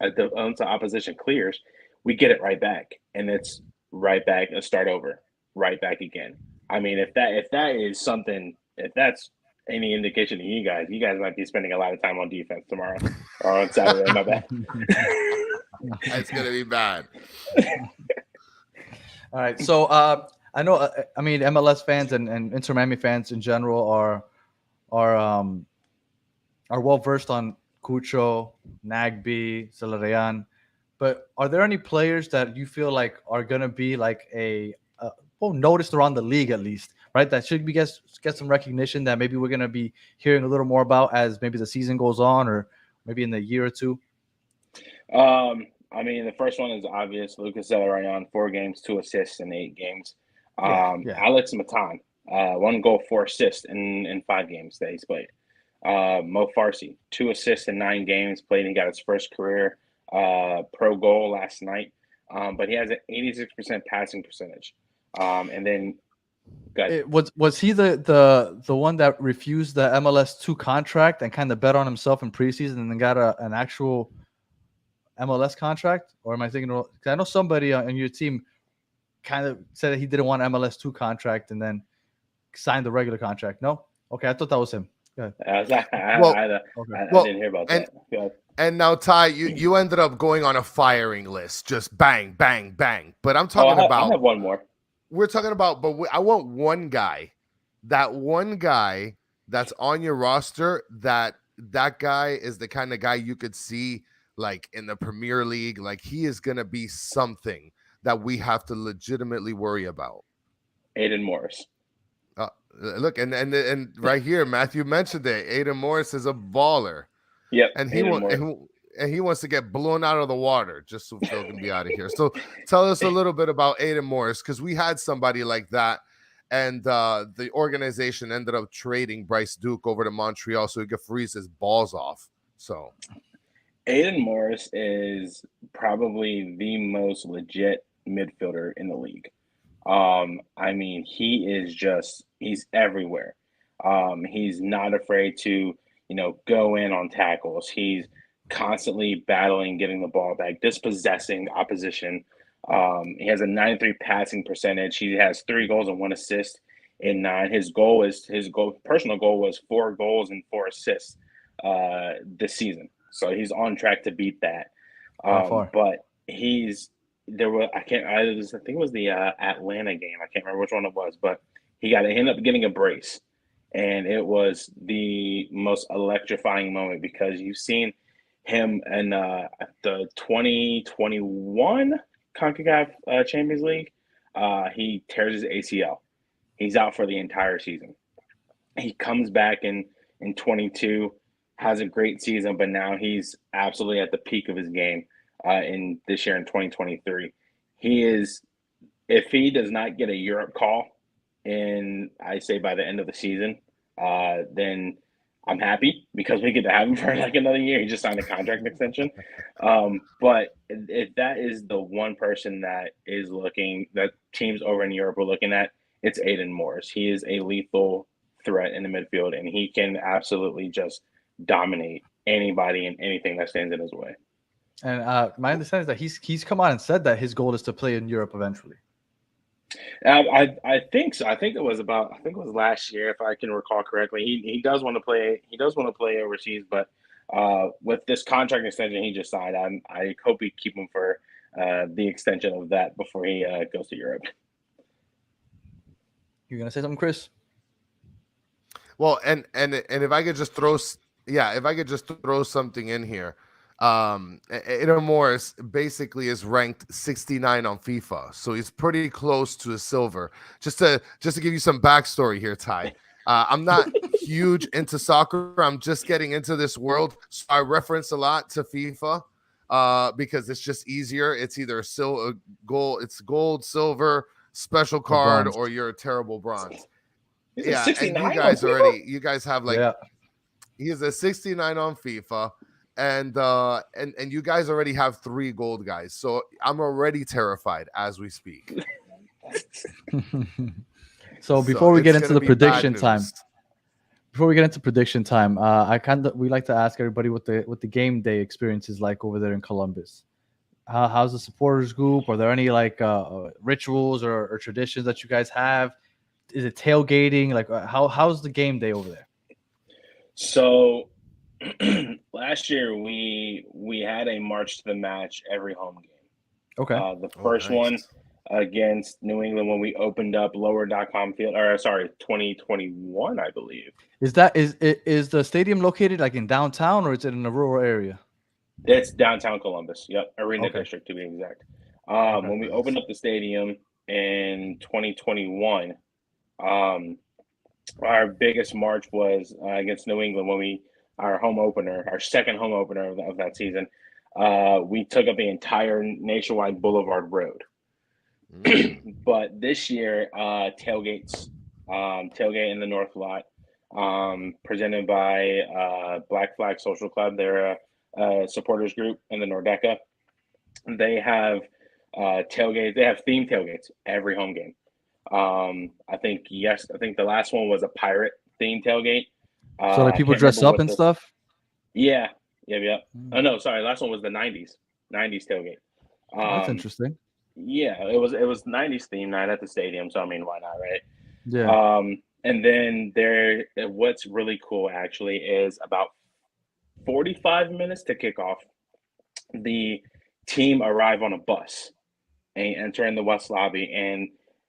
the opposition clears, we get it right back, and it's right back and start over, right back again. I mean, if that is something, if that's any indication to you guys might be spending a lot of time on defense tomorrow or on Saturday. My bad. It's gonna be bad. All right, so I know. I mean, MLS fans and Inter Miami fans in general are well versed on Cucho, Nagby, Zelarayan. But are there any players that you feel like are gonna be like noticed around the league at least, right? That should be get some recognition that maybe we're gonna be hearing a little more about as maybe the season goes on, or maybe in a year or two. I mean, the first one is obvious. Lucas Zelarayan, 4 games, 2 assists in 8 games. Yeah. Alex Matan, 1 goal, 4 assists in 5 games that he's played. Mo Farsi, 2 assists in 9 games played. He got his first career pro goal last night. But he has an 86% passing percentage. And then was he the one that refused the MLS 2 contract and kind of bet on himself in preseason and then got an actual MLS contract? Or am I thinking? Because I know somebody on your team kind of said that he didn't want MLS 2 contract and then signed the regular contract. No, okay, I thought that was him. I Well, didn't hear about that. And now, Ty, you ended up going on a firing list, just bang, bang, bang. But I'm talking about. I have one more. We're talking about, but I want one guy. That one guy that's on your roster. That guy is the kind of guy you could see like in the Premier League. Like he is gonna be something that we have to legitimately worry about. Aiden Morris. Look, and right here, Matthew mentioned it. Aiden Morris is a baller. Yep. And he wants to get blown out of the water just so Phil can be out of here. So tell us a little bit about Aiden Morris, because we had somebody like that, and the organization ended up trading Bryce Duke over to Montreal so he could freeze his balls off. So Aiden Morris is probably the most legit midfielder in the league. I mean, he's everywhere. He's not afraid to, go in on tackles. He's constantly battling, getting the ball back, dispossessing opposition. He has a 93 passing percentage. He has 3 goals and 1 assist in 9. His personal goal was 4 goals and 4 assists this season. So he's on track to beat that. But I think it was the Atlanta game. I can't remember which one it was, but he ended up getting a brace. And it was the most electrifying moment because you've seen him in the 2021 CONCACAF Champions League. He tears his ACL. He's out for the entire season. He comes back in 22, has a great season, but now he's absolutely at the peak of his game in this year in 2023. He is, if he does not get a Europe call in, I say by the end of the season, then I'm happy because we get to have him for like another year. He just signed a contract extension. But if that is the one person that is looking, that teams over in Europe are looking at, it's Aiden Morris. He is a lethal threat in the midfield, and he can absolutely just dominate anybody and anything that stands in his way. And my understanding is that he's come out and said that his goal is to play in Europe eventually. I think so. I think it was last year, if I can recall correctly. He does want to play. He does want to play overseas, but with this contract extension he just signed, I hope we keep him for the extension of that before he goes to Europe. You gonna say something, Chris? Well, and if I could just throw something in here. Aiden Morris basically is ranked 69 on FIFA, so he's pretty close to a silver. Just to give you some backstory here, Ty. I'm not huge into soccer. I'm just getting into this world, so I reference a lot to FIFA because it's just easier. It's either gold, silver, special card, or you're a terrible bronze. Yeah, and you guys have like, yeah. He's a 69 on FIFA. And you guys already have 3 gold guys, so I'm already terrified as we speak. So before we get into the prediction time, we like to ask everybody what the game day experience is like over there in Columbus. How's the supporters group? Are there any like rituals or traditions that you guys have? Is it tailgating? Like how's the game day over there? So last year we had a march to the match every home game. Okay. The first one against New England when we opened up lower.com field, or sorry, 2021, I believe. Is the stadium located like in downtown, or is it in a rural area? It's downtown Columbus. Yep, Arena District to be exact. When we opened up the stadium in 2021, our biggest march was against New England when our home opener, our second home opener of that season. We took up the entire Nationwide Boulevard Road. But this year, tailgate in the North Lot, presented by Black Flag Social Club. They're a supporters group in the Nordeca. They have tailgates. They have themed tailgates every home game. I think the last one was a pirate themed tailgate. So like people dress up and stuff? Yeah. Oh no, sorry. Last one was the 90s tailgate. That's interesting. Yeah, it was 90s theme night at the stadium, so I mean, why not, right? Yeah. And then what's really cool actually is about 45 minutes to kick off, the team arrive on a bus and enter in the West Lobby, and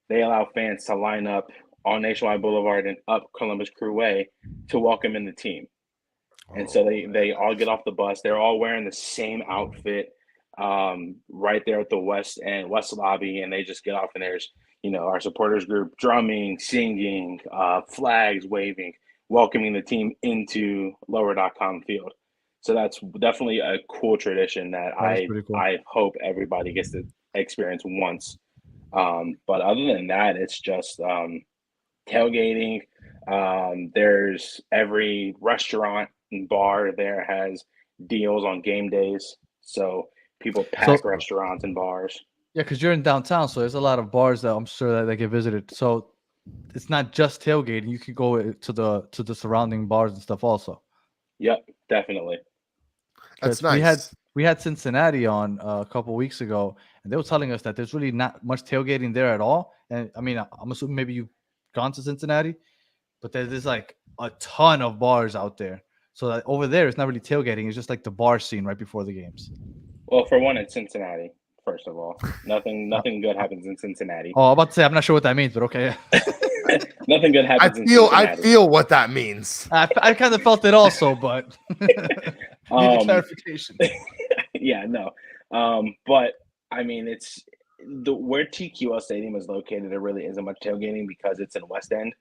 they allow fans to line up on Nationwide Boulevard and up Columbus Crew Way to welcome in the team. And so they all get off the bus. They're all wearing the same outfit right there at the West Lobby, and they just get off, and there's our supporters group drumming, singing, flags waving, welcoming the team into lower.com field. So that's definitely a cool tradition that I hope everybody gets to experience once. But other than that, it's just tailgating. There's every restaurant and bar there has deals on game days, so people pack restaurants and bars. Yeah, because you're in downtown, so there's a lot of bars that I'm sure that they get visited. So it's not just tailgating; you could go to the surrounding bars and stuff also. Yep, definitely. That's nice. We had Cincinnati on a couple weeks ago, and they were telling us that there's really not much tailgating there at all. And I mean, I'm assuming maybe you've gone to Cincinnati, but there's like a ton of bars out there. So that over there, it's not really tailgating. It's just like the bar scene right before the games. Well, for one, it's Cincinnati. First of all, nothing good happens in Cincinnati. Oh, I'm about to say I'm not sure what that means, but okay. Nothing good happens in Cincinnati. I feel what that means. I kind of felt it also, but need clarification. Yeah, no. But I mean, it's where TQL Stadium is located. There really isn't much tailgating because it's in West End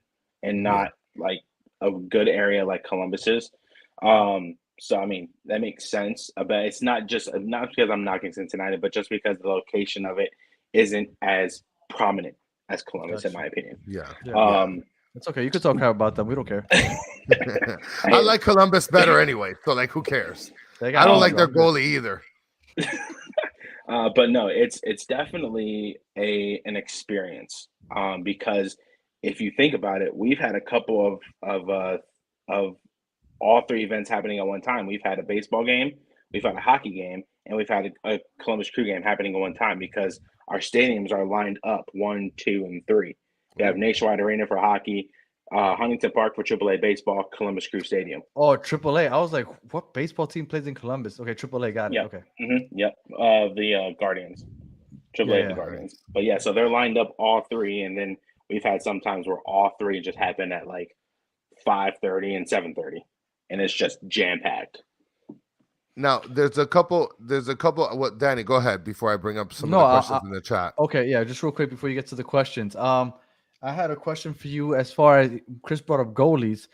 and not like a good area like Columbus is. So I mean that makes sense. But it's not because I'm knocking Cincinnati, but just because the location of it isn't as prominent as Columbus, in Gotcha. my opinion. Yeah. Yeah. Um, It's okay. You could talk crap about them. We don't care. I like Columbus better anyway. So like, who cares? They I don't got like Mojo. their I'm good. goalie either. but no, it's definitely an experience because if you think about it, we've had a couple of all three events happening at one time. We've had a baseball game, we've had a hockey game, and we've had a Columbus Crew game happening at one time because our stadiums are lined up 1, 2, and 3. We have Nationwide Arena for hockey, Huntington Park for AAA baseball, Columbus Crew Stadium. Oh, AAA. I was like, what baseball team plays in Columbus? Okay, AAA. Got it. Yeah. Okay. Yep. The Guardians. AAA the Yeah. Guardians. But yeah, so they're lined up all three, and then we've had some times where all three just happen at like 5:30 and 7:30, and it's just jam packed. Now, there's a couple. What, Danny? Go ahead before I bring up some No, of the questions in the chat. Okay, yeah, just real quick before you get to the questions. I had a question for you as far as Chris brought up goalies.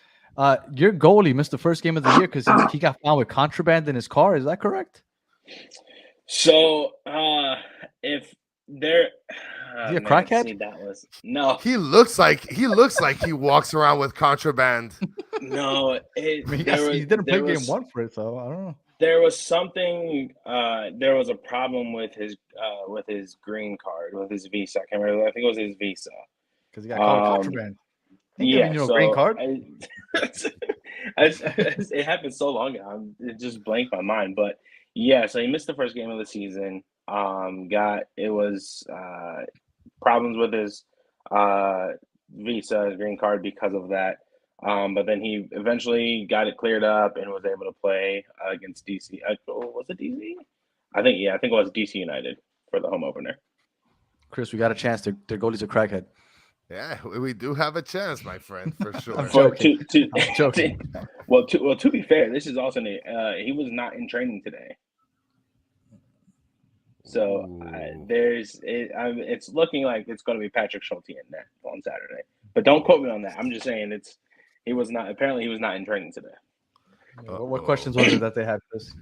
Your goalie missed the first game of the year because he got found with contraband in his car. Is that correct? So if they're Is he a crackhead? see, that was no, He looks like he walks around with contraband. no. I mean, he didn't play game one for it, so I don't know. There was something. There was a problem with his green card, with his visa. I can't remember. I think it was his visa. Because he got caught with contraband. Ain't Yeah, giving you a so green card. it happened so long ago. It just blanked my mind. But yeah, so he missed the first game of the season. It was problems with his visa, his green card because of that. But then he eventually got it cleared up and was able to play against DC. Was it DC? I think it was DC United for the home opener. Chris, we got a chance. Their goalie's a crackhead. Yeah, we do have a chance, my friend, for sure. I'm joking. I'm joking. Well, to be fair, this is also he was not in training today. So it's looking like it's going to be Patrick Schulte in there on Saturday. But don't quote me on that. I'm just saying he was not in training today. What questions was it that they had, Chris?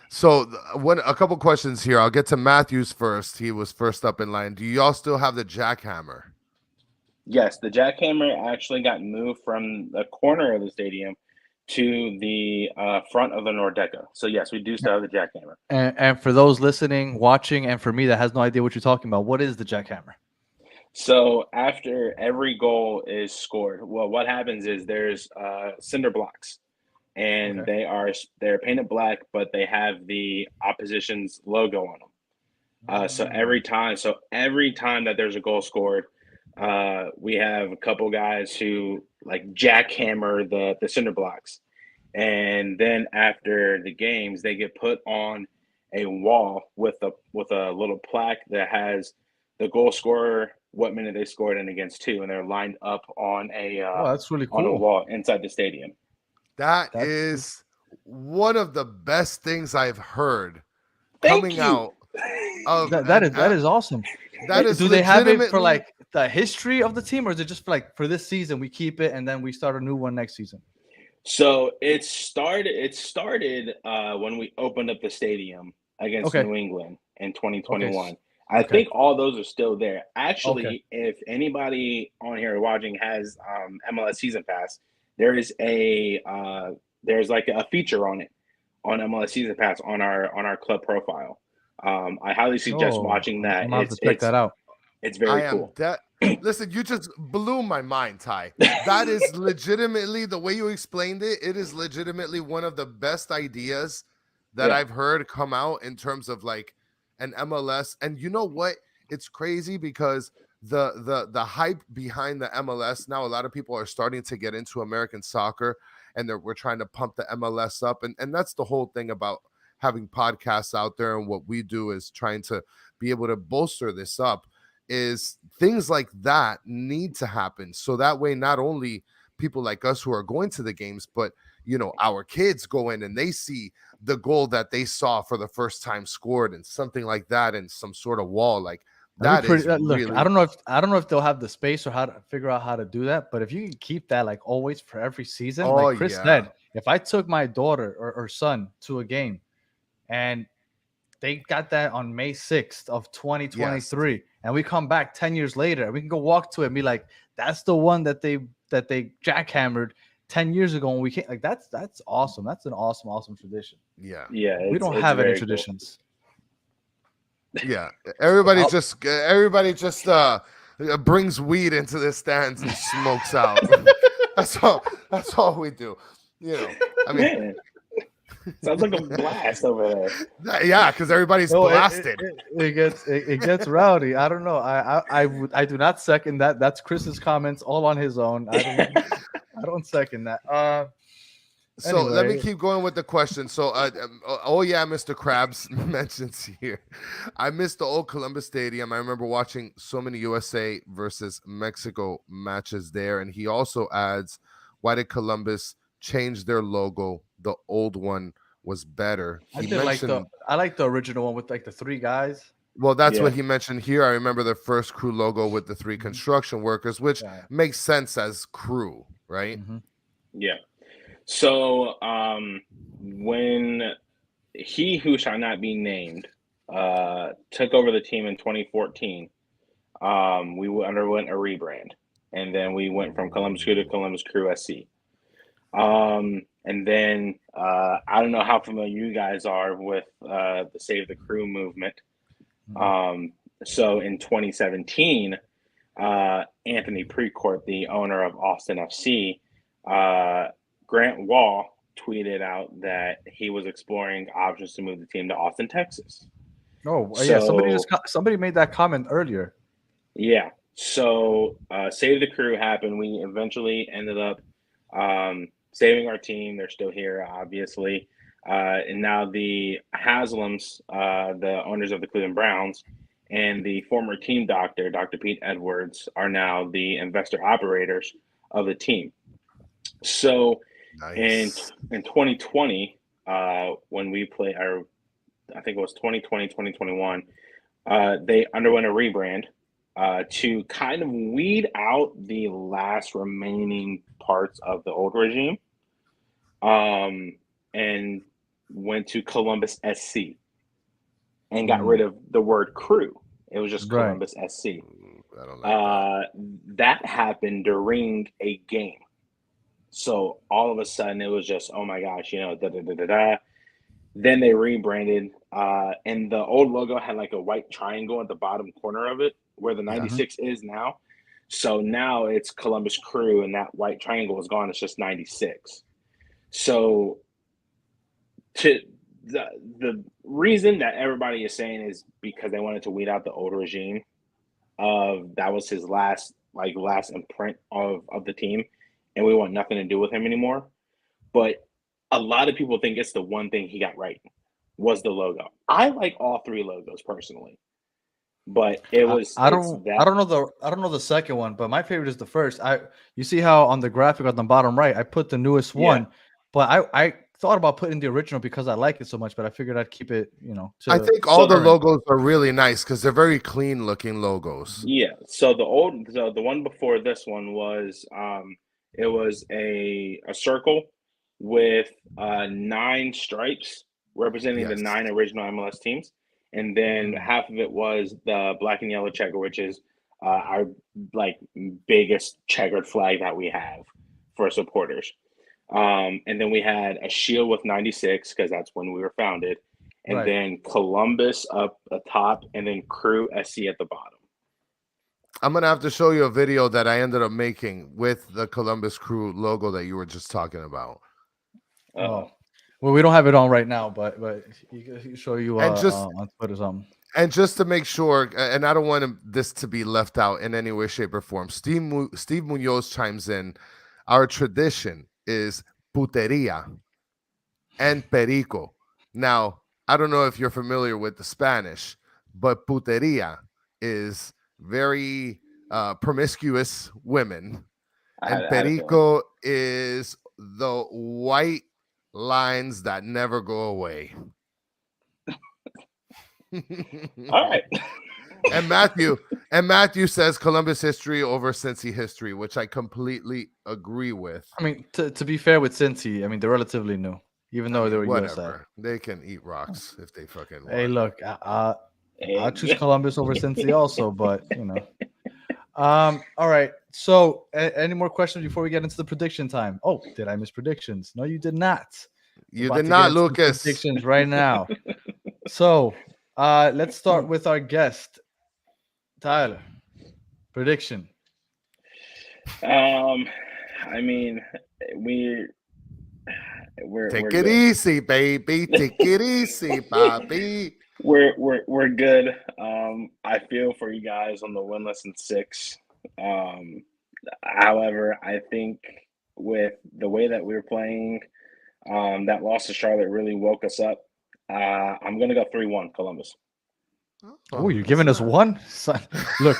So a couple questions here. I'll get to Matthews first. He was first up in line. Do y'all still have the jackhammer? Yes, the jackhammer actually got moved from the corner of the stadium to the front of the Nordeca. So yes, we do still have the jackhammer. And for those listening, watching, and for me that has no idea what you're talking about, what is the jackhammer? So after every goal is scored, well, what happens is there's cinder blocks, and they're painted black, but they have the opposition's logo on them. So every time that there's a goal scored, we have a couple guys who like jackhammer the cinder blocks, and then after the games, they get put on a wall with a little plaque that has the goal scorer, what minute they scored in against two, and they're lined up on that's really cool. on a wall inside the stadium. That is one of the best things I've heard Thank coming you. out of that is awesome. That is do they have it for legitimately- like the history of the team, or is it just for this season we keep it and then we start a new one next season? So it started when we opened up the stadium against New England in 2021. Okay. I think all those are still there. Actually, if anybody on here watching has MLS Season Pass, there's like a feature on it on MLS Season Pass on our club profile. I highly suggest watching that. I'm gonna have to check that out. It's very cool. Listen, you just blew my mind, Ty. That is legitimately, the way you explained it, it is legitimately one of the best ideas that I've heard come out in terms of like an MLS. And you know what? It's crazy because the hype behind the MLS now, a lot of people are starting to get into American soccer, and we're trying to pump the MLS up. And that's the whole thing about having podcasts out there, and what we do is trying to be able to bolster this up. Is things like that need to happen, so that way not only people like us who are going to the games, but our kids go in and they see the goal that they saw for the first time scored and something like that, and some sort of wall. Like, That is Look, really I don't know if they'll have the space or how to figure out how to do that. But if you can keep that like always for every season, oh like Chris yeah. said, if I took my daughter or son to a game and they got that on May 6th of Yes. 2023, and we come back 10 years later, and we can go walk to it and be like, that's the one that they jackhammered 10 years ago, and we can't like that's awesome. That's an awesome tradition. Yeah. Yeah, We don't it's have any very cool. traditions. Yeah. Everybody I'll- just brings weed into the stands and smokes out. That's all we do. You know. I mean, Man, sounds like a blast over there. yeah, because everybody's No, blasted. it gets rowdy. I don't know. I do not second that. That's Chris's comments all on his own. I don't second that. So let me Anyway. keep going with the question. So, oh yeah, Mr. Krabs mentions here. I missed the old Columbus Stadium. I remember watching so many USA versus Mexico matches there. And he also adds, why did Columbus change their logo? The old one was better. He mentioned, I like the original one with like the three guys. well, that's what Yeah. he mentioned here. I remember the first crew logo with the three construction workers, which Yeah. makes sense as crew, right? Mhm. Yeah. So when he who shall not be named took over the team in 2014, we underwent a rebrand, and then we went from Columbus Crew to Columbus Crew SC. And then I don't know how familiar you guys are with the Save the Crew movement. So in 2017, Anthony Precourt, the owner of Austin FC, Grant Wall tweeted out that he was exploring options to move the team to Austin, Texas. Oh yeah, So- somebody made that comment earlier. Yeah. So Save the Crew happened. We eventually ended up saving our team. They're still here, obviously. And now the Haslams, the owners of the Cleveland Browns, and the former team doctor, Dr. Pete Edwards, are now the investor operators of the team. So Nice. in 2020, when we played, or I think it was 2020, 2021, they underwent a rebrand to kind of weed out the last remaining parts of the old regime, and went to Columbus SC and got rid of the word crew. It was just Right. Columbus SC. I don't like That happened during a game. So all of a sudden it was just, oh my gosh, da da da da da. Then they rebranded, and the old logo had like a white triangle at the bottom corner of it, where the 96 is now. So now it's Columbus Crew, and that white triangle is gone. It's just 96. So the reason that everybody is saying is because they wanted to weed out the old regime of that was his last imprint of the team, and we want nothing to do with him anymore. But a lot of people think it's the one thing he got right was the logo. I like all three logos personally, but it was I don't know the second one, but my favorite is the first. You see how on the graphic on the bottom right, I put the newest one, but I thought about putting the original because I like it so much, but I figured I'd keep it, I think all the logos are really nice because they're very clean looking logos. Yeah. So the one before this one was it was a circle with 9 stripes representing the 9 original MLS teams, and then half of it was the black and yellow checker, which is our biggest checkered flag that we have for supporters. And then we had a shield with 96 because that's when we were founded, and then Columbus up the top, and then Crew SC at the bottom. I'm gonna have to show you a video that I ended up making with the Columbus Crew logo that you were just talking about. Well, we don't have it on right now, but he can show you on Twitter something. And just to make sure, and I don't want this to be left out in any way, shape, or form, Steve Munoz chimes in. Our tradition is puteria and perico. Now, I don't know if you're familiar with the Spanish, but puteria is very promiscuous women, and perico is the white lines that never go away. All right. And Matthew says Columbus history over Cincy history, which I completely agree with. I mean, to be fair with Cincy, I mean they're relatively new, even though they were USA. Whatever. They can eat rocks if they fucking want. Hey, look, I'll choose Columbus over Cincy also, but you know. All right. So, any more questions before we get into the prediction time? Oh, did I miss predictions? No, you did not. You did not, Lucas. Predictions right now. So, let's start with our guest, Tyler. Prediction. I mean, we're take we're it good. easy, baby. Take it easy, Bobby. We're good. I feel for you guys on the winless and 6. However, I think with the way that we're playing, that loss to Charlotte really woke us up. I'm gonna go 3-1 Columbus. Oh, you're giving us one? Son, look.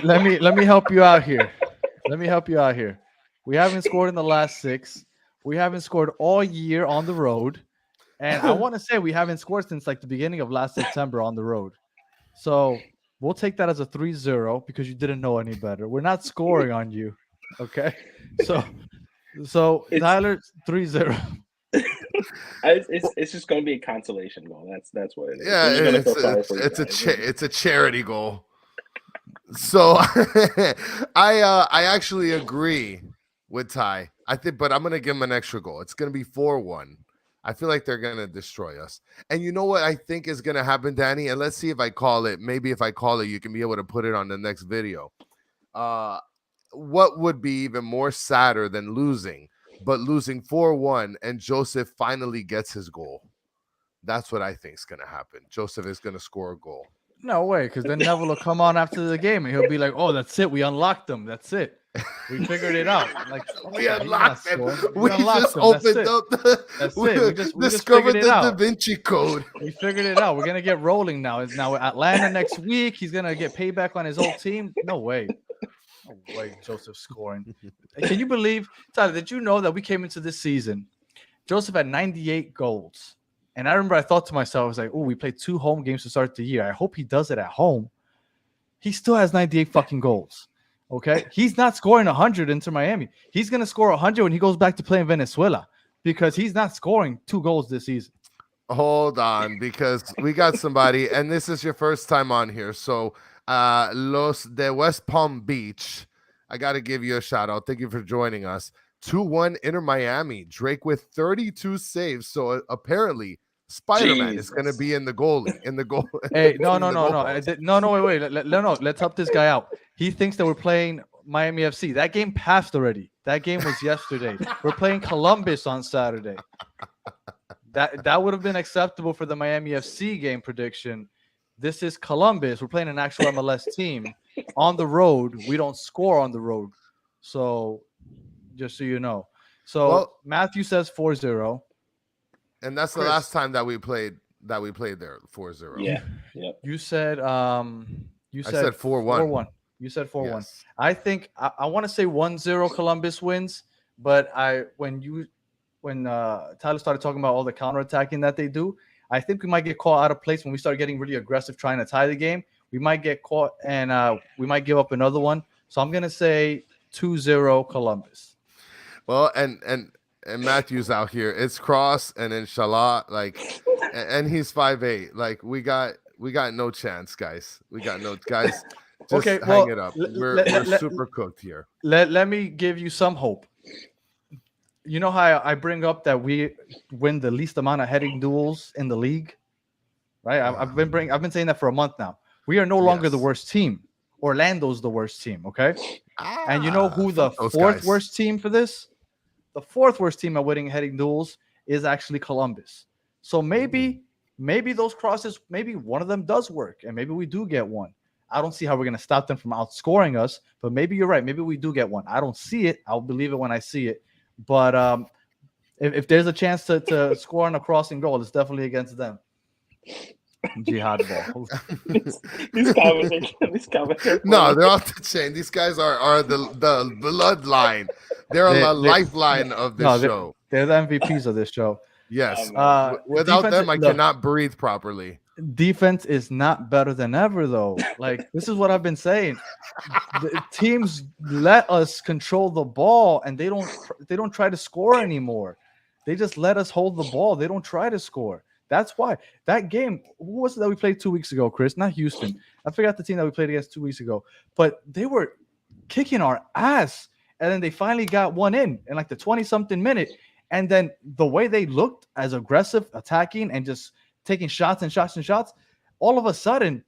let me help you out here. We haven't scored in the last 6. We haven't scored all year on the road. And I want to say we haven't scored since like the beginning of last September on the road. So we'll take that as a 3-0 because you didn't know any better. We're not scoring on you. Okay. So Tyler, 3-0. It's just going to be a consolation goal. That's what it is. Yeah, it's a charity goal. So I actually agree with Ty. I think, but I'm going to give him an extra goal. It's going to be 4-1. I feel like they're going to destroy us. And you know what I think is going to happen, Danny? And let's see if I call it. Maybe if I call it, you can be able to put it on the next video. What would be even more sadder than losing, but losing 4-1 and Joseph finally gets his goal? That's what I think is going to happen. Joseph is going to score a goal. No way, because then Neville will come on after the game and he'll be like, "Oh, that's it. We unlocked them. That's it. We figured it out. Like we unlocked them. We just opened up That's it. We just discovered figured the it out. Da Vinci Code. We figured it out. We're gonna get rolling now. It's now Atlanta next week. He's gonna get payback on his old team. No way. No way. Joseph scoring. Can you believe, Tyler? Did you know that we came into this season? Joseph had 98 goals. And I remember I thought to myself, I was like, oh, we played 2 home games to start the year. I hope he does it at home. He still has 98 fucking goals. Okay? He's not scoring 100 into Miami. He's going to score 100 when he goes back to play in Venezuela because he's not scoring 2 goals this season. Hold on, because we got somebody, and this is your first time on here. So, Los de West Palm Beach, I got to give you a shout out. Thank you for joining us. 2-1 Inter Miami. Drake with 32 saves. So apparently Spider-Man is going to be in the goal. Hey, no, wait. Let's help this guy out. He thinks that we're playing Miami FC. That game passed already. That game was yesterday. We're playing Columbus on Saturday. That would have been acceptable for the Miami FC game prediction. This is Columbus. We're playing an actual MLS team on the road. We don't score on the road. So just so you know. So Matthew says 4-0. And that's Chris, the last time that we played there, 4-0. Yeah. You said I said 4-1. 4-1. You said 4-1. Yes. I think I want to say 1-0 Columbus wins, but when Tyler started talking about all the counterattacking that they do, I think we might get caught out of place when we start getting really aggressive trying to tie the game. We might get caught and we might give up another one. So I'm going to say 2-0 Columbus. Well, and Matthew's out here. It's Cross and Inshallah, and he's 5'8". Like we got no chance, guys. Guys. Just hang it up. We're super cooked here. Let me give you some hope. You know how I bring up that we win the least amount of heading duels in the league, right? I've been saying that for a month now. We are no longer the worst team. Orlando's the worst team, okay? And you know who the fourth worst team for this? The 4th worst team at winning heading duels is actually Columbus. So maybe those crosses, maybe one of them does work, and maybe we do get one. I don't see how we're going to stop them from outscoring us, but maybe you're right. Maybe we do get one. I don't see it. I'll believe it when I see it. But if there's a chance to score on a crossing goal, it's definitely against them. Jihad ball. These commentators. No, they're off the chain. These guys are the bloodline. They're a lifeline of this show. They're the MVPs of this show. Yes. Without them, I cannot breathe properly. defense is not better than ever, though. Like, this is what I've been saying. The teams let us control the ball, and they don't try to score anymore. They just let us hold the ball. They don't try to score. That's why that game. Who was it that we played 2 weeks ago, Chris? Not Houston. I forgot the team that we played against 2 weeks ago. But they were kicking our ass, and then they finally got one in like the 20-something minute. And then the way they looked as aggressive, attacking, and just taking shots and shots and shots, all of a sudden,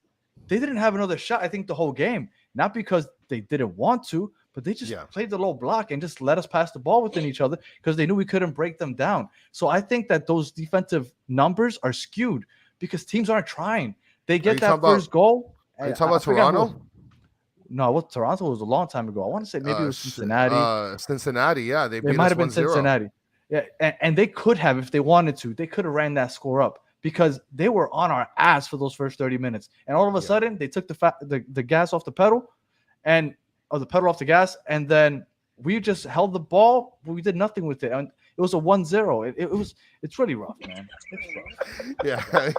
they didn't have another shot, I think, the whole game. Not because they didn't want to, but they just played the low block and just let us pass the ball within each other because they knew we couldn't break them down. So I think that those defensive numbers are skewed because teams aren't trying. They get that first goal. Are you talking about Toronto? No, what Toronto was a long time ago. I want to say maybe it was Cincinnati. Cincinnati, yeah. They might have been Cincinnati. Yeah, and they could have, if they wanted to, they could have ran that score up because they were on our ass for those first 30 minutes. And all of a sudden, they took the gas off the pedal or the pedal off the gas, and then we just held the ball, but we did nothing with it. And it was a 1-0. It's really rough, man. It's rough. Yeah.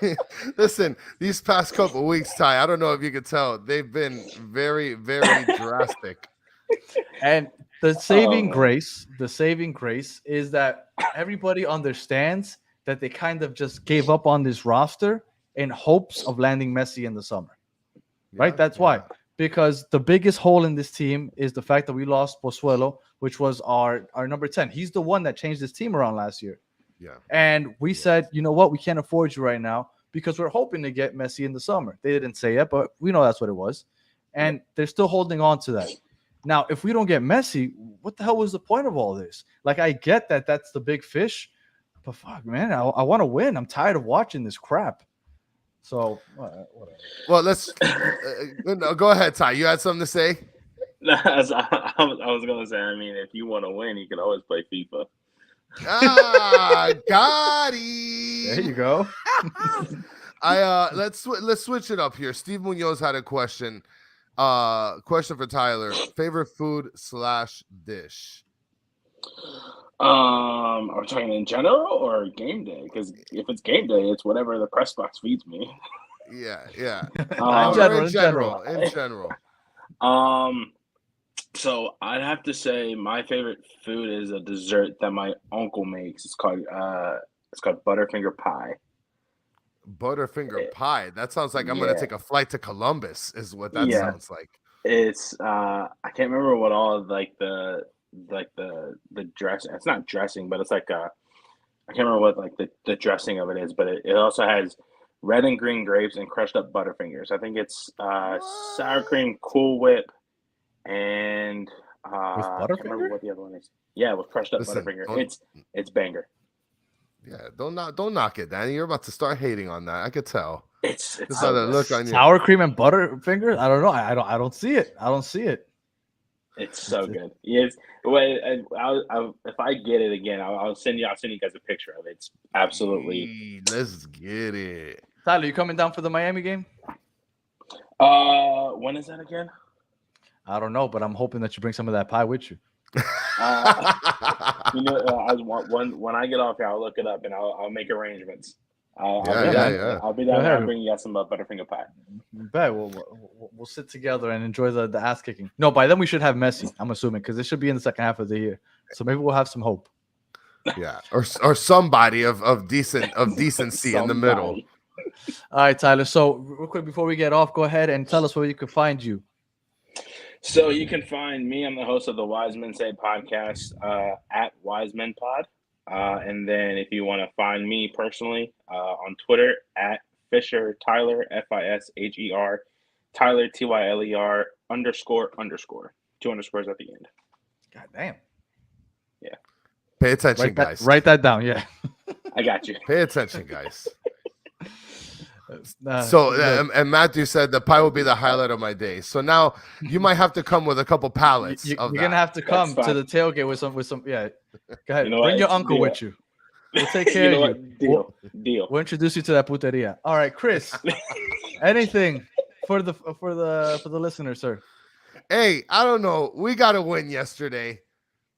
Listen, these past couple of weeks, Ty, I don't know if you could tell, they've been very, very drastic. And the saving grace is that everybody understands that they kind of just gave up on this roster in hopes of landing Messi in the summer. Right? That's why. Because the biggest hole in this team is the fact that we lost Pozuelo, which was our number 10. He's the one that changed this team around last year. Yeah. And we said, you know what? We can't afford you right now because we're hoping to get Messi in the summer. They didn't say it, but we know that's what it was. And they're still holding on to that. Now, if we don't get Messi, what the hell was the point of all this? Like, I get that that's the big fish, but fuck, man, I want to win. I'm tired of watching this crap. So, whatever. Well, let's go ahead, Ty. You had something to say? I was going to say, I mean, if you want to win, you can always play FIFA. Got it. There you go. Let's switch it up here. Steve Munoz had a question. Question for Tyler. Favorite food / dish? Are we talking in general or game day? Because if it's game day, it's whatever the press box feeds me. Yeah. In general. In general. So I'd have to say my favorite food is a dessert that my uncle makes. It's called Butterfinger pie. Butterfinger pie. That sounds like I'm gonna take a flight to Columbus. Is what that sounds like. It's I can't remember what all the dressing. It's not dressing, but it's like I can't remember what like the dressing of it is. But it also has red and green grapes and crushed up Butterfingers. I think it's sour cream, Cool Whip, and with I can't remember what the other one is. Yeah, with crushed up Butterfinger. It's banger. Yeah, don't knock it, Danny. You're about to start hating on that. I could tell. It's how the look on you. Sour cream and Butterfinger. I don't know. I don't see it. I don't see it. It's so good. Yes. Well, if I get it again, I'll send you guys a picture of it. It's absolutely. Let's get it. Tyler, you coming down for the Miami game? When is that again? I don't know, but I'm hoping that you bring some of that pie with you. When I get off here, I'll look it up and I'll make arrangements. I'll be down there. I'll bring you guys some Butterfinger pie. Bet we'll sit together and enjoy the ass kicking. No, by then we should have Messi. I'm assuming because it should be in the second half of the year. So maybe we'll have some hope. Yeah, or somebody of decency in the middle. All right, Tyler. So real quick before we get off, go ahead and tell us where you can find you. So you can find me. I'm the host of the Wise Men Say podcast at Wise Men Pod. And then if you want to find me personally on Twitter at Fisher Tyler, FISHER, Tyler, TYLER __. 2 underscores at the end. God damn. Yeah. Pay attention, guys. Write that down. Yeah. I got you. Pay attention, guys. And Matthew said the pie will be the highlight of my day. So now you might have to come with a couple pallets. You're gonna have to come to the tailgate with some. Yeah, go ahead. Bring your uncle with you. We'll take care of you. Deal. We'll introduce you to that puteria. All right, Chris. Anything for the listeners, sir? Hey, I don't know. We got a win yesterday.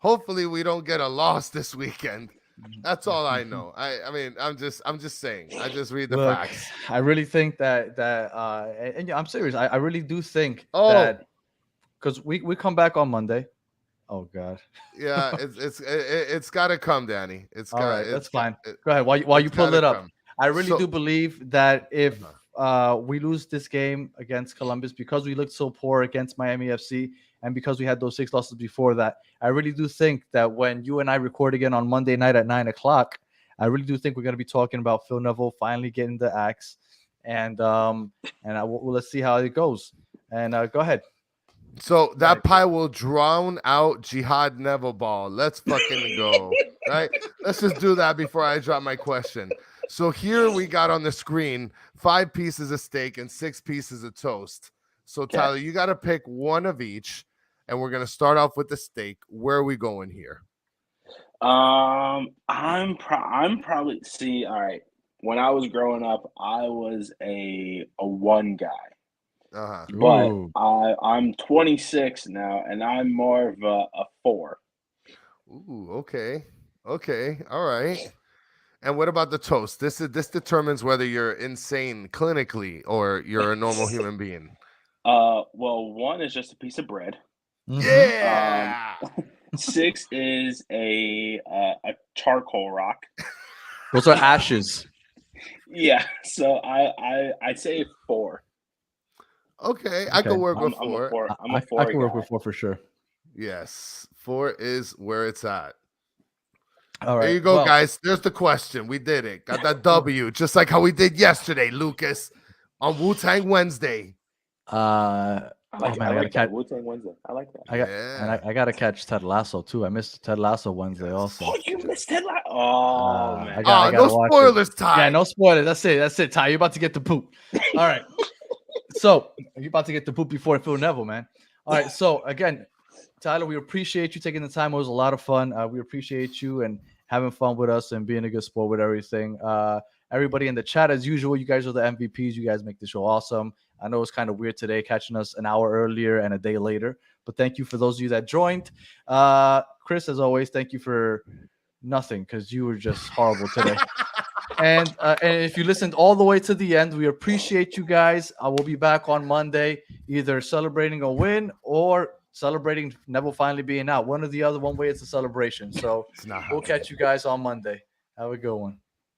Hopefully, we don't get a loss this weekend. That's all I know. I mean, I'm just saying. I just read the Look, facts. I really think and yeah, I'm serious. I really do think Oh. that because we come back on Monday. Oh God. Yeah, it's got to come, Danny. It's All got. right, that's It's got. fine. Go ahead. While you It's pull gotta it up, come. I really So- do believe that if Uh-huh. we lose this game against Columbus because we looked so poor against Miami FC and because we had those 6 losses before that, I really do think that when you and I record again on Monday night at 9 o'clock, I really do think we're going to be talking about Phil Neville finally getting the axe, and let's see how it goes. And go ahead. So that pie will drown out Jihad Neville ball. Let's fucking go. Right? Let's just do that before I drop my question. So here we got on the screen 5 pieces of steak and 6 pieces of toast. So Tyler, you got to pick one of each, and we're gonna start off with the steak. Where are we going here? I'm probably see. All right, when I was growing up, I was a one guy. Uh-huh. But Ooh. I'm 26 now, and I'm more of a 4. Ooh, okay. Okay. All right. And what about the toast? This determines whether you're insane clinically or you're a normal human being. Well, 1 is just a piece of bread. Mhm. Yeah. 6 is a charcoal rock. Those are ashes. Yeah, so I'd say 4. Okay, I could work with I'm a 4. 4. I'm I a 4 can work guy. with 4 for sure. Yes, 4 is where it's at. All right. There you go, well, guys. There's the question. We did it. Got that W, just like how we did yesterday, Lucas, on Wu-Tang Wednesday. I like it. man, I I gotta like catch. that. Wu-Tang Wednesday. I like that. Yeah. I gotta catch Ted Lasso too. I missed Ted Lasso Wednesday also. Oh, you missed it. Oh, I man. got- Oh, gotta no watch it. spoilers, Ty. Yeah, no spoilers. That's it, Ty. You're about to get the poop. All right. So you're about to get the poop before Phil Neville, man. All right. So again, Tyler, we appreciate you taking the time. It was a lot of fun. We appreciate you and having fun with us and being a good sport with everything. Everybody in the chat, as usual, you guys are the MVPs. You guys make the show awesome. I know it's kind of weird today catching us an hour earlier and a day later, but thank you for those of you that joined. Chris, as always, thank you for nothing because you were just horrible today. And if you listened all the way to the end, we appreciate you guys. I will be back on Monday, either celebrating a win or celebrating Neville finally being out. One or the other, one way it's a celebration. So It's not we'll happening. catch you guys on Monday. Have a good one.